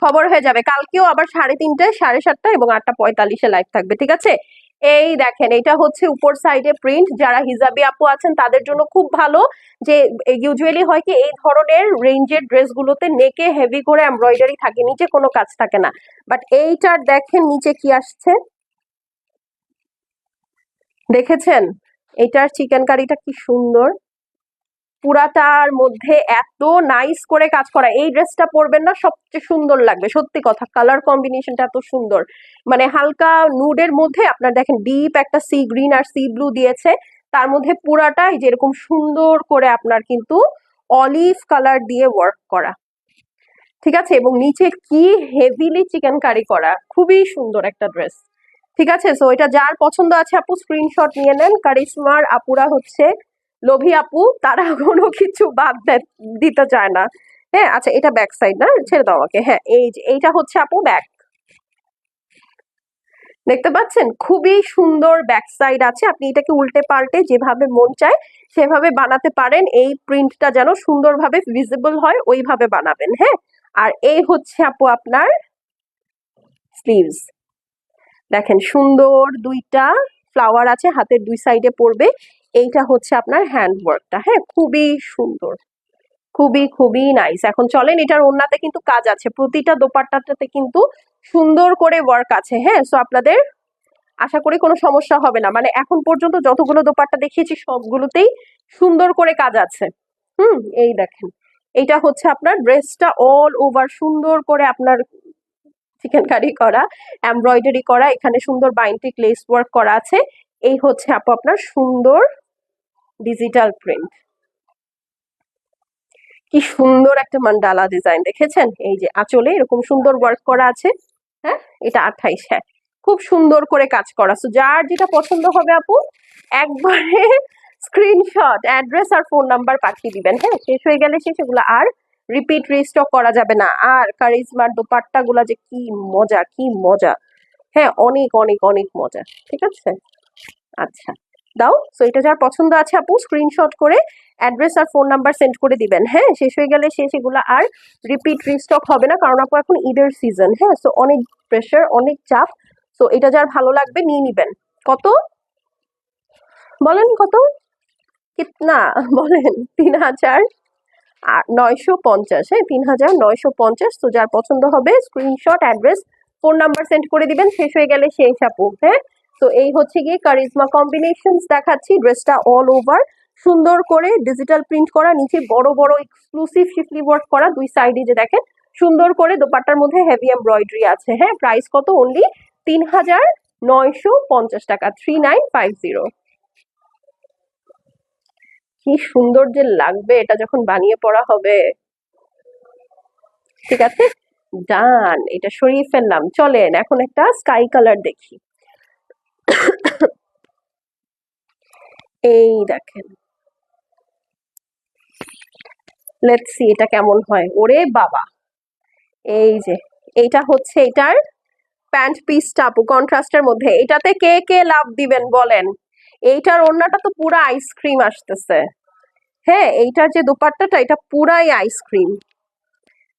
খবর হয়ে যাবে। কালকেও আবার 3:30, 7:30 এবং 8:45 লাইভ থাকবে, ঠিক আছে। এই দেখেন, এটা হচ্ছে উপর সাইডে প্রিন্ট, যারা হিজাবি আপু আছেন তাদের জন্য খুব ভালো, যে ইউজুয়ালি হয় কি এই ধরনের রেঞ্জের ড্রেসগুলোতে নেকে হেভি করে এমব্রয়ডারি থাকে, নিচে কোনো কাজ থাকে না, বাট এইটার দেখেন নিচে কি আসছে, দেখেছেন, এটার চিকেন কারিটা কি সুন্দর, পুরাটার মধ্যে এত নাইস করে কাজ করা। এই ড্রেসটা পরবেন না, সবচেয়ে সুন্দর লাগবে, সত্যি কথা, কালার কম্বিনেশনটা এত সুন্দর, মানে হালকা নুডের মধ্যে আপনার দেখেন ডিপ একটা সি গ্রিন আর সি ব্লু দিয়েছে, তার মধ্যে পুরাটাই যেরকম সুন্দর করে আপনার কিন্তু অলিভ কালার দিয়ে ওয়ার্ক করা, ঠিক আছে, এবং নিচে কি হেভিলি চিকেন কারি করা, খুবই সুন্দর একটা ড্রেস, ঠিক আছে। সো এটা যার পছন্দ আছে আপু স্ক্রিনশট নিয়ে নেন। কারিশমার আপুরা হচ্ছে লোভী আপু, তারা কোনো কিছু বাদ দিতে চায় না। হ্যাঁ আচ্ছা, এটা ব্যাক সাইড না, ছেড়ে দাও আমাকে। হ্যাঁ এই যে এইটা হচ্ছে আপু ব্যাক, দেখতে পাচ্ছেন খুবই সুন্দর ব্যাক সাইড আছে, আপনি এটাকে উল্টে পাল্টে যেভাবে মন চায় সেভাবে বানাতে পারেন, এই প্রিন্টটা যেন সুন্দরভাবে ভিজিবল হয় ওইভাবে বানাবেন। হ্যাঁ আর এই হচ্ছে আপু আপনার স্লিভস, দেখেন সুন্দর দুইটা ফ্লাওয়ার আছে, হাতের দুই সাইডে পড়বে, এইটা হচ্ছে আপনার হ্যান্ড ওয়ার্কটা, হ্যাঁ খুবই সুন্দর, খুবই খুবই নাইস। এখন চলেন, এটার ওড়নাতে কিন্তু কাজ আছে, প্রতিটা দোপাট্টাতে কিন্তু সুন্দর করে ওয়ার্ক আছে। হ্যাঁ সো আপনাদের আশা করি কোনো সমস্যা হবে না, মানে এখন পর্যন্ত যতগুলো দোপাট্টা দেখিয়েছি সবগুলোতেই সুন্দর করে কাজ আছে। এই দেখেন, এইটা হচ্ছে আপনার ড্রেসটা অল ওভার সুন্দর করে আপনার চিকেন কারি করা, এমব্রয়ডারি করা, এখানে সুন্দর বাইন্ডিং লেস ওয়ার্ক করা আছে। এই হচ্ছে আপু আপনার সুন্দর ডিজিটাল প্রিন্ট। কি সুন্দর একটা মান্ডালা ডিজাইন দেখেছেন? এই যে আঁচলে এরকম সুন্দর ওয়ার্ক করা আছে। হ্যাঁ, এটা 28। হ্যাঁ, খুব সুন্দর করে কাজ করা। সো যার যেটা পছন্দ হবে আপু একবারে স্ক্রিনশট, অ্যাড্রেস আর ফোন নাম্বার পাঠিয়ে দিবেন। হ্যাঁ, শেষ হয়ে গেলে সেগুলো আর রিপিট রিস্টক করা যাবে না। আর কারিজমার দোপাট্টা গুলা যে কি মজা, কি মজা। হ্যাঁ, অনেক অনেক অনেক মজা। ঠিক আছে, আচ্ছা দাও। সো এটা যার পছন্দ আছে আপু স্ক্রিনশট করে অ্যাড্রেস আর ফোন নাম্বার সেন্ড করে দিবেন। হ্যাঁ, শেষ হয়ে গেলে সেগুলো আর রিপিট রিস্টক হবে না, কারণ আপু এখন ঈদের সিজন। হ্যাঁ, সো অনেক প্রেশার, অনেক চাপ। সো এটা যার ভালো লাগবে নিয়ে নিবেন। কত বলেন, কত কিতনা বলেন? 3,950। হ্যাঁ, 3,950। তো যার পছন্দ হবে screenshot, address, phone number send করে দিবেন। শেষ হয়ে গেলে সেই আপু। হ্যাঁ, তো এই হচ্ছে গিয়ে কারিজমা কম্বিনেশনস দেখাচ্ছি। ড্রেসটা অল ওভার সুন্দর করে ডিজিটাল প্রিন্ট করা, নিচে বড় বড় এক্সক্লুসিভ শিফলি ওয়ার্ক করা, দুই সাইডে যে দেখেন সুন্দর করে দোপাট্টার মধ্যে হেভি এমব্রয়ডারি আছে। হ্যাঁ, প্রাইস কত? অনলি 3,950 টাকা, 3950। কি সুন্দর যে লাগবে এটা যখন বানিয়ে পড়া হবে। ঠিক আছে, ডান, এটা সরিয়ে ফেললাম। চলেন এখন একটা স্কাই কালার দেখি। এই দেখেন, লেটস সি এটা কেমন হয়। ওরে বাবা, এই যে এইটা হচ্ছে এটার প্যান্ট পিসটা আপু কন্ট্রাস্টের মধ্যে। এটাতে কে কে লাভ দিবেন বলেন? এইটার ওড়নাটা তো পুরা আইসক্রিম আসতেছে। হ্যাঁ, এইটার যে দোপাট্টাটা এটা পুরাই আইসক্রিম,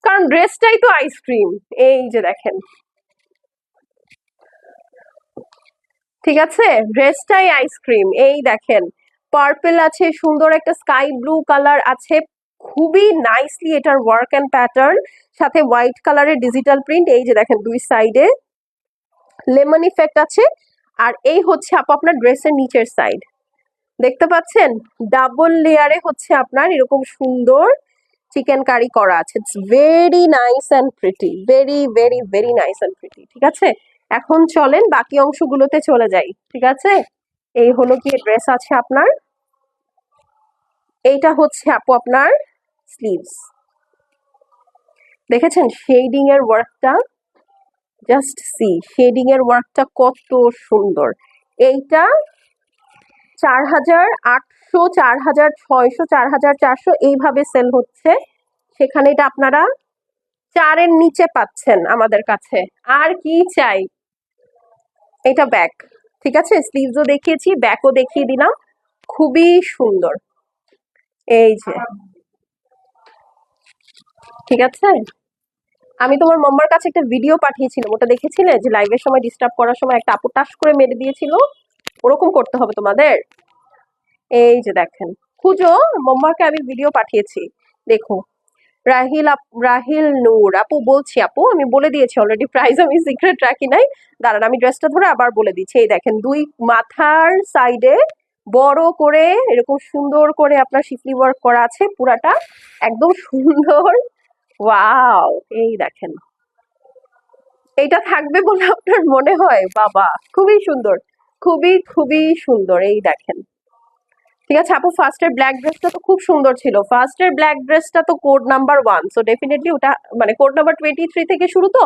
কারণ ড্রেসটাই তো আইসক্রিম। এই যে দেখেন, ঠিক আছে, ড্রেসটাই আইসক্রিম। এই দেখেন, পার্পল আছে, সুন্দর একটা স্কাই ব্লু কালার আছে, খুবই নাইসলি এটার ওয়ার্ক এন্ড প্যাটার্ন, সাথে হোয়াইট কালারের ডিজিটাল প্রিন্ট। এই যে দেখেন দুই সাইডে লেমন ইফেক্ট আছে। আর এই হচ্ছে আপু আপনার ড্রেসের নিচের সাইড, দেখতে পাচ্ছেন ডাবল লেয়ারে হচ্ছে আপনার এরকম সুন্দর চিকেন কারি করা আছে। It's very nice and pretty, very very very nice and pretty. ঠিক আছে, এখন চলেন বাকি অংশগুলোতে চলে যাই। ঠিক আছে, এই হলো কি ড্রেস আছে আপনার। এইটা হচ্ছে আপু আপনার স্লিভস, দেখেছেন শেডিং এর ওয়ার্কটা, জাস্ট সি শেডিং এর ওয়ার্কটা কত সুন্দর। এইটা 4,800, 4,600, 4,400 এইভাবে সেল হচ্ছে। সেখানে এটা আপনারা 4-এর নিচে পাচ্ছেন আমাদের কাছে। আর কি চাই? এটা ব্যাক, ঠিক আছে, স্লিভসও দেখিয়েছি, ব্যাকও দেখিয়ে দিলাম, খুবই সুন্দর। এই যে, ঠিক আছে, আমি তোমার মাম্মার কাছে একটা ভিডিও পাঠিয়েছিলাম, ওটা দেখেছিলে? যে লাইভের সময় ডিস্টার্ব করার সময় একটা আপু টাস করে মেরে দিয়েছিল, ওরকম করতে হবে তোমাদের। এই যে দেখেন, খুঁজো, মাম্মাকে আমি ভিডিও পাঠিয়েছি, দেখো। রাহিল নূর আপু বলছি, আপু আমি বলে দিয়েছি অলরেডি, প্রাইস আমি সিক্রেট রাখি নাই। দাঁড়ান আমি ড্রেসটা ধরে আবার বলে দিচ্ছি। এই দেখেন, দুই মাথার সাইডে বড় করে এরকম সুন্দর করে আপনার শিফলি ওয়ার্ক করা আছে, পুরাটা একদম সুন্দর। ওয়াও, এই দেখেন, এইটা থাকবে বলে আপনার মনে হয়? বাবা, খুবই সুন্দর, খুবই খুবই সুন্দর। এই দেখেন, ঠিক আছে আপু, ফার্স্টের ব্ল্যাক ড্রেসটা তো খুব সুন্দর ছিল। ফার্স্টের ব্ল্যাক ড্রেসটা তো কোড নাম্বার 1, সো ডেফিনেটলি ওটা মানে কোড নাম্বার 23 থেকে শুরু, তো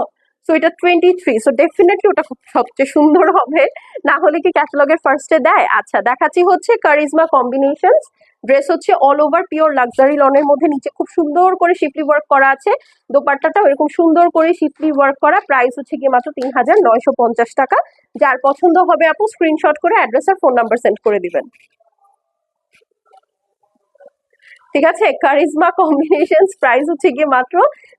সো এটা 23, সো ডেফিনেটলি ওটা খুব সবচেয়ে সুন্দর হবে। না হলে কি ক্যাটালগের ফার্স্টে দেয়? আচ্ছা, দেখাচ্ছি হচ্ছে কারিজমা কম্বিনেশনস। ড্রেস হচ্ছে অল ওভার পিওর লাক্সারি লনের মধ্যে, নিচে খুব সুন্দর করে শিফলি ওয়ার্ক করা আছে, দোপাট্টাটাও এরকম সুন্দর করে শিফলি ওয়ার্ক করা। প্রাইস হচ্ছে গিয়ে মাত্র 3,950 টাকা। যার পছন্দ হবে আপু স্ক্রিনশট করে অ্যাড্রেস আর ফোন নাম্বার সেন্ড করে দিবেন। ঠিক আছে, কারিজমা কম্বিনেশনস প্রাইস হচ্ছে গিয়ে মাত্র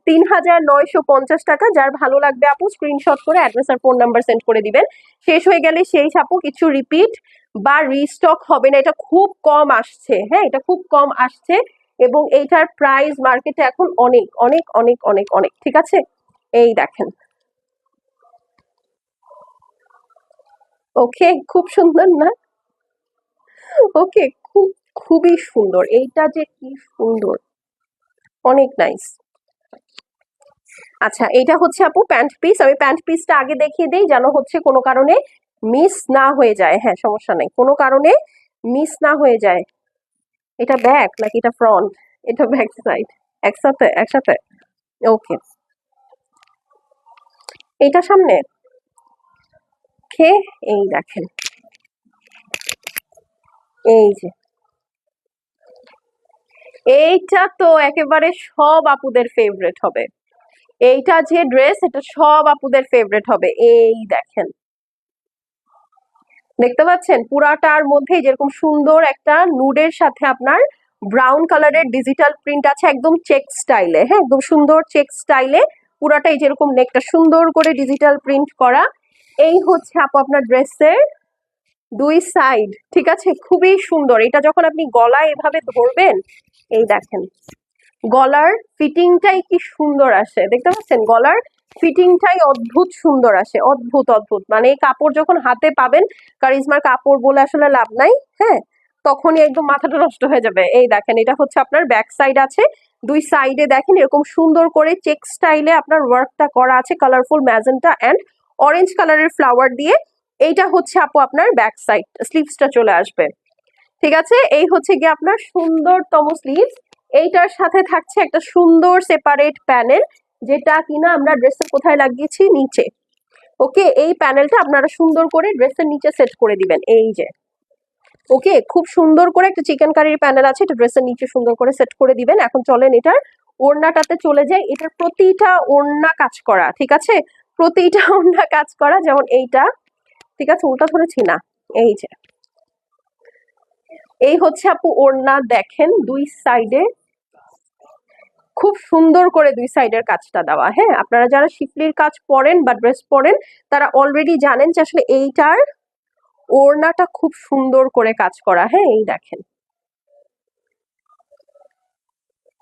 3,950 টাকা। যার ভালো লাগবে আপু স্ক্রিনশট করে অ্যাড্রেস আর ফোন নাম্বার সেন্ড করে দিবেন। শেষ হয়ে গেলে সেই আপু কিছু রিপিট বা রিস্টক হবে না, এটা খুব কম আসছে। হ্যাঁ, এটা খুব কম আসছে এবং এইটার প্রাইস মার্কেটে এখন অনেক অনেক অনেক অনেক অনেক। ঠিক আছে, এই দেখেন, ওকে, খুব সুন্দর না? ওকে, খুব খুবই সুন্দর, এইটা যে কি সুন্দর, অনেক নাইস। আচ্ছা, এটা হচ্ছে আপু প্যান্ট পিস। আমি প্যান্ট পিসটা আগে দেখিয়ে দিই যেন হচ্ছে কোনো কারণে মিস না হয়ে যায়। হ্যাঁ, সমস্যা নাই, কোনো কারণে মিস না হয়ে যায়। এটা ব্যাক নাকি এটা ফ্রন্ট? এটা ব্যাক সাইড, একসাথে একসাথে। ওকে, এইটা সামনে। ওকে, এই দেখেন, এই যে এইটা তো একেবারে সব আপুদের ফেভারিট হবে। এইটা যে ড্রেস, এটা সব আপুদের ফেভারিট হবে। এই দেখেন, দেখতে পাচ্ছেন পুরাটার মধ্যে যেরকম সুন্দর একটা নুডের সাথে আপনার ব্রাউন কালারের ডিজিটাল প্রিন্ট আছে, একদম চেক স্টাইলে। হ্যাঁ, একদম সুন্দর চেক স্টাইলে পুরাটাই যেরকম নেকটা সুন্দর করে ডিজিটাল প্রিন্ট করা। এই হচ্ছে আপু আপনার ড্রেসের দুই সাইড, ঠিক আছে, খুবই সুন্দর। এটা যখন আপনি গলায় এভাবে ধরবেন, এই দেখেন গলার ফিটিংটাই কি সুন্দর আসে, দেখতে পাচ্ছেন গলার ফিটিংটাই অদ্ভুত সুন্দর আসে, অদ্ভুত অদ্ভুত। মানে এই কাপড় যখন হাতে পাবেন, কারিজমার কাপড় বলে আসলে লাভ নাই, হ্যাঁ, তখনই একদম মাথাটা নষ্ট হয়ে যাবে। এই দেখেন, এটা হচ্ছে আপনার ব্যাক সাইড আছে, দুই সাইডে দেখেন এরকম সুন্দর করে চেক স্টাইলে আপনার ওয়ার্কটা করা আছে, কালারফুল ম্যাজেন্টা অ্যান্ড অরেঞ্জ কালারের ফ্লাওয়ার দিয়ে। এইটা হচ্ছে আপু আপনার ব্যাক সাইড, স্লিভসটা চলে আসবে, ঠিক আছে। এই হচ্ছে গিয়ে আপনার সুন্দরতম স্লিভস। এইটার সাথে থাকছে একটা সুন্দর সেপারেট প্যানেল, যেটা কিনা আমরা ড্রেসের কোথায় লাগিয়েছি, নিচে। ওকে, এই প্যানেলটা আপনারা সুন্দর করে ড্রেসের নিচে সেট করে দিবেন, এই যে। ওকে, খুব সুন্দর করে একটা চিকেন কারির প্যানেল আছে, এটা ড্রেসের নিচে সুন্দর করে সেট করে দিবেন। এখন চলেন এটার ওড়নাটাতে চলে যাই। এটার প্রতিটা ওড়না কাজ করা, ঠিক আছে, প্রতিটা ওড়না কাজ করা, যেমন এইটা, ঠিক আছে, উল্টা ধরেছি না, এই যে। এই হচ্ছে আপু ওড়না, দেখেন দুই সাইডে খুব সুন্দর করে দুই সাইডের কাজটা দেওয়া। হ্যাঁ, আপনারা যারা শিফলির কাজ পরেন বা ড্রেস পরেন, তারা অলরেডি জানেন যে আসলে এইটার ওড়নাটা খুব সুন্দর করে কাজ করা। হ্যাঁ, এই দেখেন,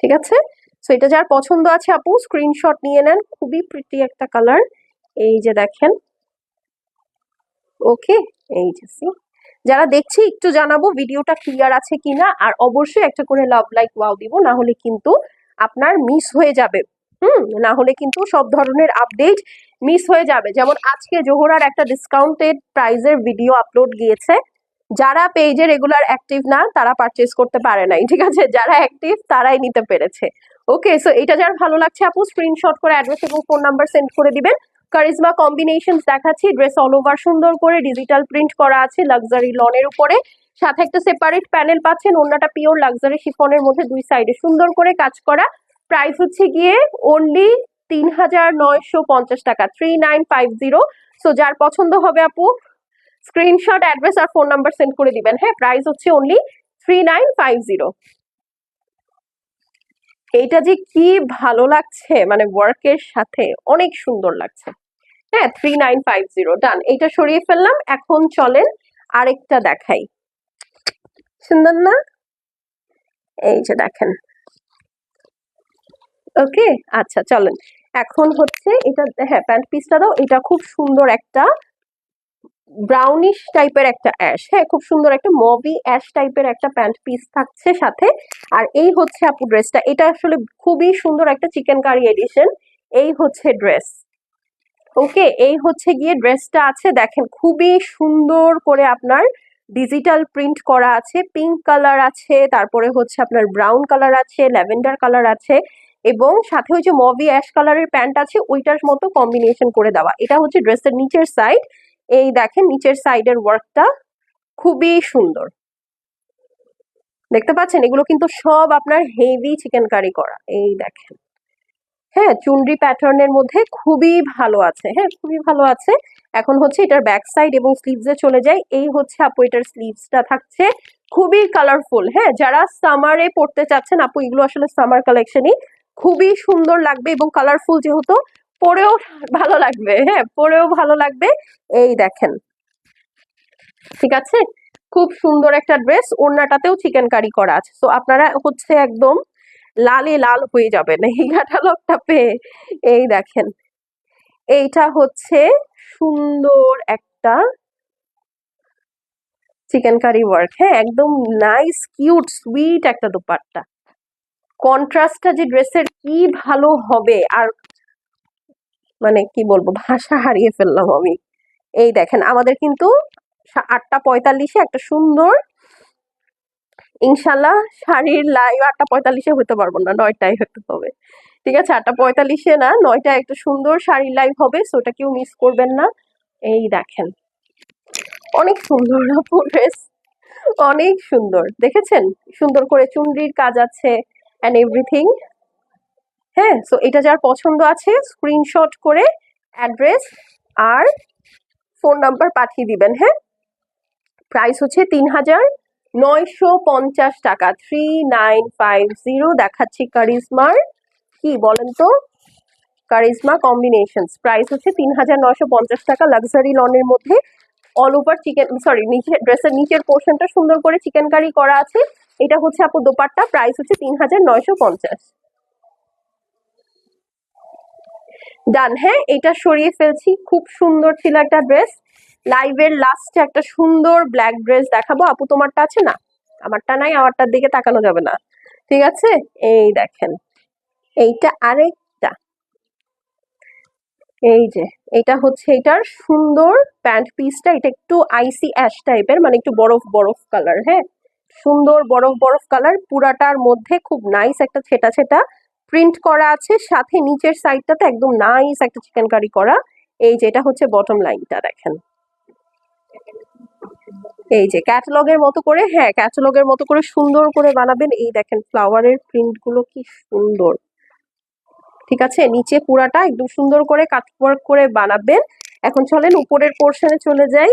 ঠিক আছে। সো এটা যার পছন্দ আছে আপু স্ক্রিনশট নিয়ে নেন, খুবই প্রিটি একটা কালার, এই যে দেখেন। ওকে, এই যে যারা দেখছি একটু জানাবো ভিডিওটা ক্লিয়ার আছে কিনা, আর অবশ্যই একটা করে লাভ লাইক ওয়াও দিব, না হলে কিন্তু আপনার মিস হয়ে যাবে। না হলে কিন্তু সব ধরনের আপডেট মিস হয়ে যাবে। যেমন আজকে জোহরার একটা ডিসকাউন্টেড প্রাইজের ভিডিও আপলোড গিয়েছে, যারা পেজে রেগুলার অ্যাক্টিভ না তারা পারচেজ করতে পারে নাই, ঠিক আছে, যারা অ্যাক্টিভ তারাই নিতে পেরেছে। ওকে, সো এটা যার ভালো লাগছে আপু স্ক্রিনশট করে অ্যাড্রেস এবং ফোন নাম্বার সেন্ড করে দিবেন। কারিজমা কম্বিনেশনস দেখাচ্ছি, ড্রেস অল ওভার সুন্দর করে ডিজিটাল প্রিন্ট করা আছে লাক্সারি লনের উপরে, সাথে একটা সেপারেট প্যানেল পাচ্ছেন। ওড়নাটা পিওর লাক্সারি শিফনের মধ্যে দুই সাইডে সুন্দর করে কাজ করা। প্রাইস হচ্ছে গিয়ে অনলি ৩,৯৫০ টাকা, 3950। সো যার পছন্দ হবে আপু স্ক্রিনশট অ্যাড্রেস আর ফোন নাম্বার সেন্ড করে দিবেন। হ্যাঁ, প্রাইস হচ্ছে অনলি 3950। এইটা যে কি ভালো লাগছে, মানে ওয়ার্কের সাথে অনেক সুন্দর লাগছে। হ্যাঁ, 3950 ডান। এইটা সরিয়ে ফেললাম। এখন চলেন আরেকটা দেখাই, সুন্দর না? এই যে দেখেন। ওকে, আচ্ছা চলেন এখন হচ্ছে এটা, হ্যাঁ প্যান্ট পিসটা দাও। এটা খুব সুন্দর একটা ব্রাউনিশ টাইপের একটা অ্যাশ, হ্যাঁ খুব সুন্দর একটা মভি অ্যাশ টাইপের একটা প্যান্ট পিস থাকছে সাথে। আর এই হচ্ছে আপু ড্রেসটা, এটা আসলে খুবই সুন্দর একটা চিকেন কারি এডিশন। এই হচ্ছে ড্রেস। ওকে, এই হচ্ছে গিয়ে ড্রেসটা আছে, দেখেন খুবই সুন্দর করে আপনার ডিজিটাল প্রিন্ট করা আছে, পিঙ্ক কালার আছে, তারপরে হচ্ছে আপনার ব্রাউন কালার আছে, ল্যাভেন্ডার কালার আছে, এবং সাথে ওই যে মভি অ্যাশ কালারের প্যান্ট আছে ওইটার মতো কম্বিনেশন করে দেওয়া। এটা হচ্ছে ড্রেসের নিচের সাইড, এই দেখেন নিচের সাইডের ওয়ার্কটা খুবই সুন্দর, দেখতে পাচ্ছেন। এগুলো কিন্তু সব আপনার হেভি চিকেন কারি করা, এই দেখেন। হ্যাঁ, চুনরি প্যাটার্নের মধ্যে খুবই ভালো আছে, হ্যাঁ খুবই ভালো আছে। এখন হচ্ছে এটার ব্যাক সাইড এবং স্লিভসে চলে যায়। এই হচ্ছে আপু এটার স্লিভসটা থাকছে খুবই কালারফুল। হ্যাঁ, যারা সামারে পড়তে চাচ্ছেন আপু, এগুলো আসলে সামার কালেকশনই, খুবই সুন্দর লাগবে এবং কালারফুল যেহেতু পরেও ভালো লাগবে। হ্যাঁ, পরেও ভালো লাগবে। এই দেখেন, ঠিক আছে, খুব সুন্দর একটা ড্রেস, ওড়নাটাতেও চিকেন কারি করা আছে। তো আপনারা হচ্ছে একদম লালে লাল হয়ে যাবেন এই ক্যাটালগটা পেয়ে। এই দেখেন, এইটা হচ্ছে সুন্দর একটা চিকেন কারি ওয়ার্ক, হ্যাঁ একদম নাইস কিউট সুইট একটা দোপাট্টা। কন্ট্রাস্টটা যে ড্রেসের কি ভালো হবে, আর মানে কি বলবো, ভাষা হারিয়ে ফেললাম আমি। এই দেখেন আমাদের কিন্তু 8:45 একটা সুন্দর, ইনশাল্লাহ শাড়ির লাইভ 8:45 হতে পারবো না, 9টায় হতে হবে। ঠিক আছে, 8:45 না, 9টায় একটা সুন্দর শাড়ির লাইভ হবে, সো ওটা কেউ মিস করবেন না। এই দেখেন অনেক সুন্দর আপু ড্রেস, অনেক সুন্দর, দেখেছেন সুন্দর করে চুনরির কাজ আছে এন্ড এভরিথিং। হ্যাঁ, সো এটা যার পছন্দ আছে স্ক্রিনশট করে অ্যাড্রেস আর ফোন নাম্বার পাঠিয়ে দিবেন। হ্যাঁ, প্রাইস হচ্ছে 3,950 টাকা, 3950। দেখাচ্ছি কারিজমার, কি বলেন তো, কারিজমা কম্বিনেশনস, প্রাইস হচ্ছে 3,950 টাকা, লাক্সারি লনের মধ্যে অল ওভার চিকেন, সরি নিচে ড্রেসের নিচের পোর্শনটা সুন্দর করে চিকেন কারি করা আছে। এটা হচ্ছে আপু দোপাট্টা, প্রাইস হচ্ছে 3,950। ডান, হ্যাঁ এটা সরিয়ে ফেলছি, খুব সুন্দর ছিল একটা ড্রেস। লাইভের লাস্টে একটা সুন্দর ব্ল্যাক ড্রেস দেখাবো। আপু তোমারটা আছে না? আমারটা নাই, আমারটার দিকে তাকানো যাবে না, ঠিক আছে। এই দেখেন এইটা আরেকটা, এই যে এটা হচ্ছে এটার সুন্দর প্যান্ট পিসটা, এটা একটু আইসি অ্যাশ টাইপের, মানে একটু বরফ বরফ কালার। হ্যাঁ, সুন্দর বরফ বরফ কালার, পুরাটার মধ্যে খুব নাইস একটা ছেটা ছেটা প্রিন্ট করা আছে, সাথে নিচের সাইডটাতে একদম নাইস একটা চিকেন কারি করা। এই যে এটা হচ্ছে বটম লাইনটা, দেখেন এই যে ক্যাটালগের মতো করে, হ্যাঁ ক্যাটালগের মতো করে সুন্দর করে বানাবেন। এই দেখেন ফ্লাওয়ারের প্রিন্ট গুলো কি সুন্দর, ঠিক আছে, নিচে পুরাটা একদম সুন্দর করে কাটওয়ার্ক করে বানাবেন। এখন চলেন উপরের পোর্শনে চলে যাই।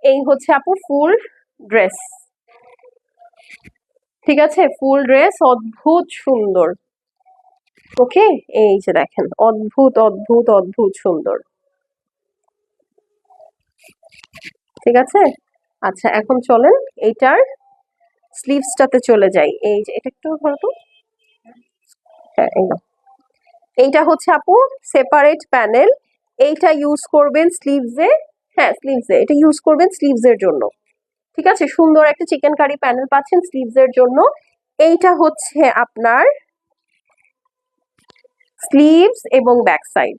এই হচ্ছে আপু ফুল ড্রেস, ঠিক আছে, ফুল ড্রেস অদ্ভুত সুন্দর। ওকে, এই যে দেখেন অদ্ভুত অদ্ভুত অদ্ভুত সুন্দর, ঠিক আছে। আচ্ছা এখন চলেন এইটার স্লিভসটাতে চলে যাই। এই যে এটা একটু ধরো তো, হ্যাঁ এই নাও। এইটা হচ্ছে আপু সেপারেট প্যানেল, এইটা ইউজ করবেন স্লিভসে, হ্যাঁ স্লিভসে এটা ইউজ করবেন স্লিভসের জন্য, ঠিক আছে। সুন্দর একটা চিকেন কারি প্যানেল পাচ্ছেন স্লিভসের জন্য। এইটা হচ্ছে আপনার স্লিভস এবং ব্যাক সাইড।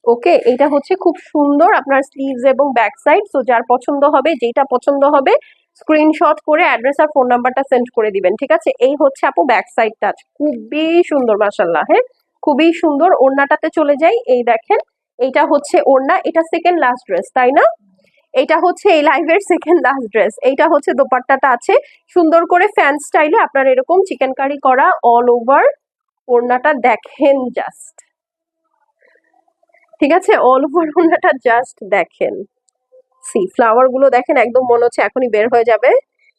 ওকে, এটা হচ্ছে খুব সুন্দর আপনার স্লিভস এবং ব্যাক সাইড। সো যার পছন্দ হবে, যেটা পছন্দ হবে স্ক্রিনশট করে অ্যাড্রেস আর ফোন নাম্বারটা সেন্ড করে দিবেন, ঠিক আছে। এই হচ্ছে আপু ব্যাক সাইড টাচ, খুবই সুন্দর মাশাআল্লাহ, হ্যাঁ খুবই সুন্দর। ওড়নাটাতে চলে যাই, এই দেখেন এইটা হচ্ছে ওড়না, এটা সেকেন্ড লাস্ট ড্রেস তাই না? এটা হচ্ছে এই লাইভের সেকেন্ড লাস্ট ড্রেস। এইটা হচ্ছে দোপাট্টাটা আছে সুন্দর করে ফ্যান স্টাইলে আপনার এরকম চিকেন কারি করা অল ওভার। ওড়নাটা দেখেন জাস্ট, ঠিক আছে, অল ওভার ওড়নাটা জাস্ট দেখেন, সি ফ্লাওয়ার গুলো দেখেন, একদম মনে হচ্ছে এখনই বের হয়ে যাবে,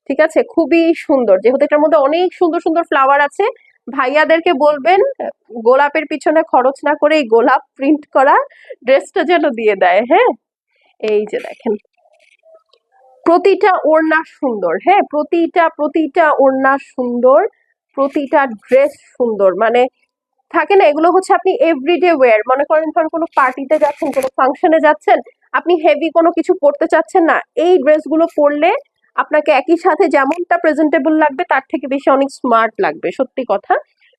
ঠিক আছে। খুবই সুন্দর, যেহেতু এটার মধ্যে অনেক সুন্দর সুন্দর ফ্লাওয়ার আছে, ভাইয়াদেরকে বলবেন গোলাপের পিছনে খরচ না করে এই গোলাপ প্রিন্ট করা ড্রেসটা যেন দিয়ে দেয়। হ্যাঁ, এই যে দেখেন প্রতিটা ওড়না সুন্দর, হ্যাঁ প্রতিটা প্রতিটা ওড়না সুন্দর, প্রতিটা ড্রেস সুন্দর, মানে থাকে না এগুলো হচ্ছে আপনি এভরিডে ওয়্যার, মনে করেন ধরুন কোনো পার্টিতে যাচ্ছেন, কোনো ফাংশনে যাচ্ছেন, আপনি হেভি কোনো কিছু পরতে চাচ্ছেন না, এই ড্রেসগুলো পরলে আপনাকে একই সাথে যেমনটা প্রেজেন্টেবল লাগবে তার থেকে বেশি অনেক স্মার্ট লাগবে, সত্যি কথা।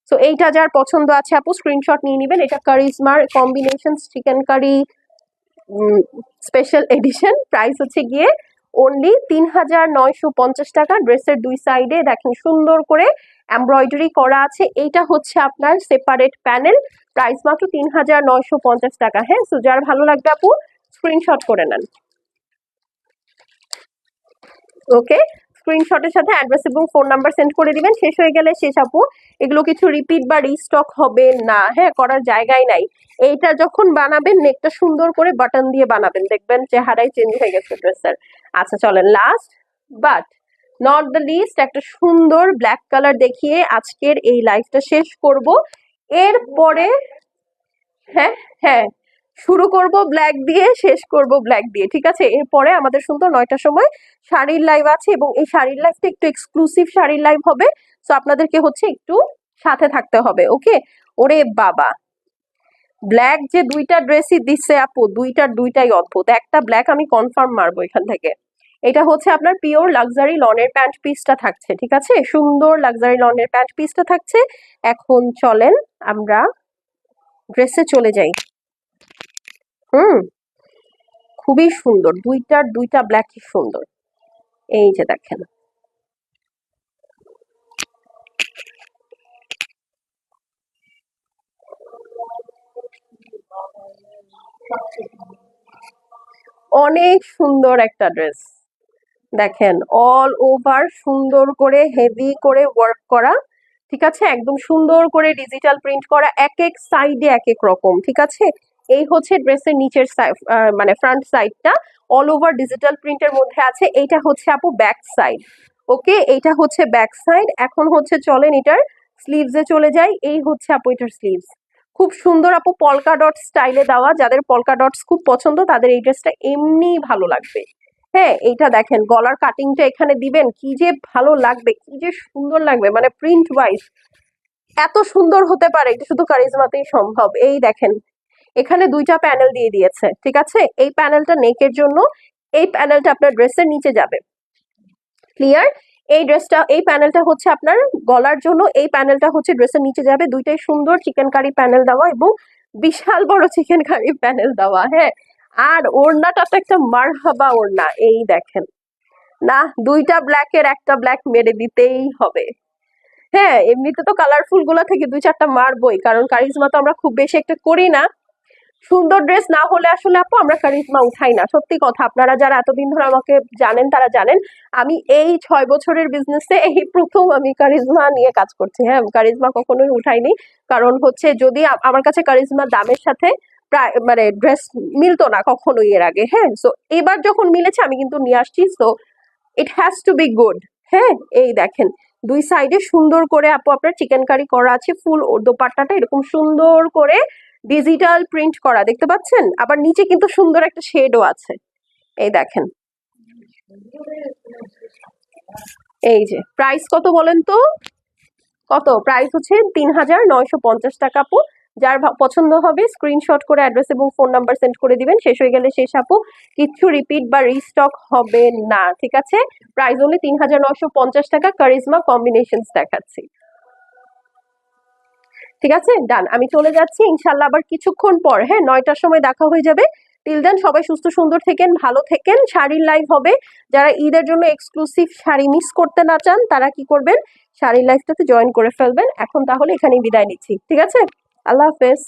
সো এইটা যার পছন্দ আছে আপু স্ক্রিনশট নিয়ে নেবেন। এটা কারিজমার combination chikankari special edition, price হচ্ছে গিয়ে অনলি 3,950 টাকা। ড্রেসের দুই সাইডে দেখেন সুন্দর করে এমব্রয়ডারি করা আছে। এইটা হচ্ছে আপনার সেপারেট প্যানেল, প্রাইস মাত্র 3,950 টাকা। হ্যাঁ, সো যার ভালো লাগবে আপু স্ক্রিনশট করে নেন। ওকে, স্ক্রিনশটের সাথে অ্যাড্রেস এবং ফোন নাম্বার সেন্ড করে দিবেন। শেষ হয়ে গেলে শেষ আপু, এগুলো কিছু রিপিট বা রিস্টক হবে না, হ্যাঁ করার জায়গায় নাই। এইটা যখন বানাবেন নেকটা সুন্দর করে বাটন দিয়ে বানাবেন, দেখবেন চেহারাই চেঞ্জ হয়ে গেছে ড্রেসের। আচ্ছা চলেন last but not the least একটা সুন্দর ব্ল্যাক কালার দেখিয়ে আজকের এই লাইফটা শেষ করব। এরপরে হ্যাঁ হ্যাঁ, শুরু করব ব্ল্যাক দিয়ে, শেষ করব ব্ল্যাক দিয়ে, ঠিক আছে। এরপরে আমাদের সুন্দর 9টার সময় শাড়ির লাইভ আছে, এবং এই শাড়ির লাইভটা একটু এক্সক্লুসিভ শাড়ির লাইভ হবে, সো আপনাদেরকে হচ্ছে একটু সাথে থাকতে হবে। ওকে, ওরে বাবা ব্ল্যাক যে দুইটা ড্রেসই দিচ্ছে আপু, দুইটার দুইটাই অদ্ভুত। একটা ব্ল্যাক আমি কনফার্ম মারবো এখান থেকে, এটা হচ্ছে আপনার পিওর লাক্সারি লনের প্যান্ট পিসটা থাকছে, ঠিক আছে, সুন্দর লাক্সারি লনের প্যান্ট পিসটা থাকছে। এখন চলেন আমরা ড্রেসে চলে যাই। হুম, খুবই সুন্দর, দুইটা ব্ল্যাকই সুন্দর। এই যে দেখেন, অনেক সুন্দর একটা ড্রেস। দেখেন অল ওভার সুন্দর করে হেভি করে ওয়ার্ক করা, ঠিক আছে, একদম সুন্দর করে ডিজিটাল প্রিন্ট করা, এক এক সাইডে এক এক রকম, ঠিক আছে। এই হচ্ছে ড্রেসের নিচের মানে ফ্রন্ট সাইডটা অল ওভার ডিজিটাল প্রিন্টের মধ্যে আছে। এইটা হচ্ছে আপু ব্যাক সাইড। ওকে, এইটা হচ্ছে ব্যাক সাইড। এখন হচ্ছে চলেন এটার স্লিভসে চলে যাই। এই হচ্ছে আপু এটার স্লিভস, খুব সুন্দর আপু পলকা ডট স্টাইলে দেওয়া। যাদের পলকা ডটস খুব পছন্দ তাদের এই ড্রেসটা এমনি ভালো লাগবে। হ্যাঁ, এইটা দেখেন গলার কাটিংটা এখানে দিবেন, কি যে ভালো লাগবে, কি যে সুন্দর লাগবে, মানে প্রিন্ট ওয়াইজ এত সুন্দর হতে পারে এটা শুধু কারিজমাতেই সম্ভব। এই দেখেন এখানে দুইটা প্যানেল দিয়ে দিয়েছে, ঠিক আছে, এই প্যানেলটা নেকের জন্য, এই প্যানেলটা আপনার ড্রেসের নিচে যাবে। ক্লিয়ার? এই প্যানেলটা হচ্ছে আপনার গলার জন্য, এই প্যানেলটা হচ্ছে ড্রেসের নিচে যাবে। দুইটাই সুন্দর চিকেন কারি প্যানেল দেওয়া এবং বিশাল বড় চিকেন কারি প্যানেল দেওয়া। হ্যাঁ, আর ওড়নাটা তো একটা মারহাবা ওড়না। এই দেখেন, না দুইটা ব্ল্যাকের একটা ব্ল্যাক মেরে দিতেই হবে। হ্যাঁ, এমনিতে তো কালারফুল গুলা থেকে দুই চারটা মারবই, কারণ কারিজমা তো আমরা খুব বেশি একটা করি না। সুন্দর ড্রেস না হলে আসলে আপু আমরা কারিজমা উঠাই না, সত্যি কথা। আপনারা যারা এতদিন ধরে আমাকে জানেন তারা জানেন আমি এই 6 বছরের বিজনেসে এই প্রথম আমি কারিজমা নিয়ে কাজ করছি। হ্যাঁ, কারিজমা কখনোই উঠাইনি, কারণ হচ্ছে যদি আমার কাছে কারিজমা দামের সাথে প্রায় মানে ড্রেস মিলতো না কখনোই এর আগে। হ্যাঁ, সো এবার যখন মিলেছে আমি কিন্তু নিয়ে আসছি, so it has to be good. হ্যাঁ, এই দেখেন দুই সাইডে সুন্দর করে আপু আপনার চিকেন কারি করা আছে, ফুল দোপাট্টাটা এরকম সুন্দর করে ডিজিটাল প্রিন্ট করা, দেখতে পাচ্ছেন, আবার নিচে কিন্তু সুন্দর একটা শেডও আছে। এই দেখেন, এই যে প্রাইস কত বলেন তো, কত প্রাইস হচ্ছে ৩,৯৫০ টাকা আপু। যার পছন্দ হবে স্ক্রিনশট করে অ্যাড্রেস এবং ফোন নাম্বার সেন্ড করে দিবেন, শেষ হয়ে গেলে শেষ আপু, কিচ্ছু রিপিট বা রিস্টক হবে না, ঠিক আছে। প্রাইস হলে ৩,৯৫০ টাকা, কারিজমা কম্বিনেশনস দেখাচ্ছি, ঠিক আছে, ডান। আমি চলে যাচ্ছি ইনশাল্লাহ আবার কিছুক্ষণ পর। হ্যাঁ, 9টার সময় দেখা হয়ে যাবে। টিল দেন সবাই সুস্থ সুন্দর থেকেন, ভালো থেকেন। শাড়ির লাইভ হবে, যারা ঈদের জন্য এক্সক্লুসিভ শাড়ি মিস করতে না চান তারা কি করবেন, শাড়ির লাইভটাতে জয়েন করে ফেলবেন। এখন তাহলে এখানেই বিদায় নিচ্ছি, ঠিক আছে, আল্লাহ হাফেজ।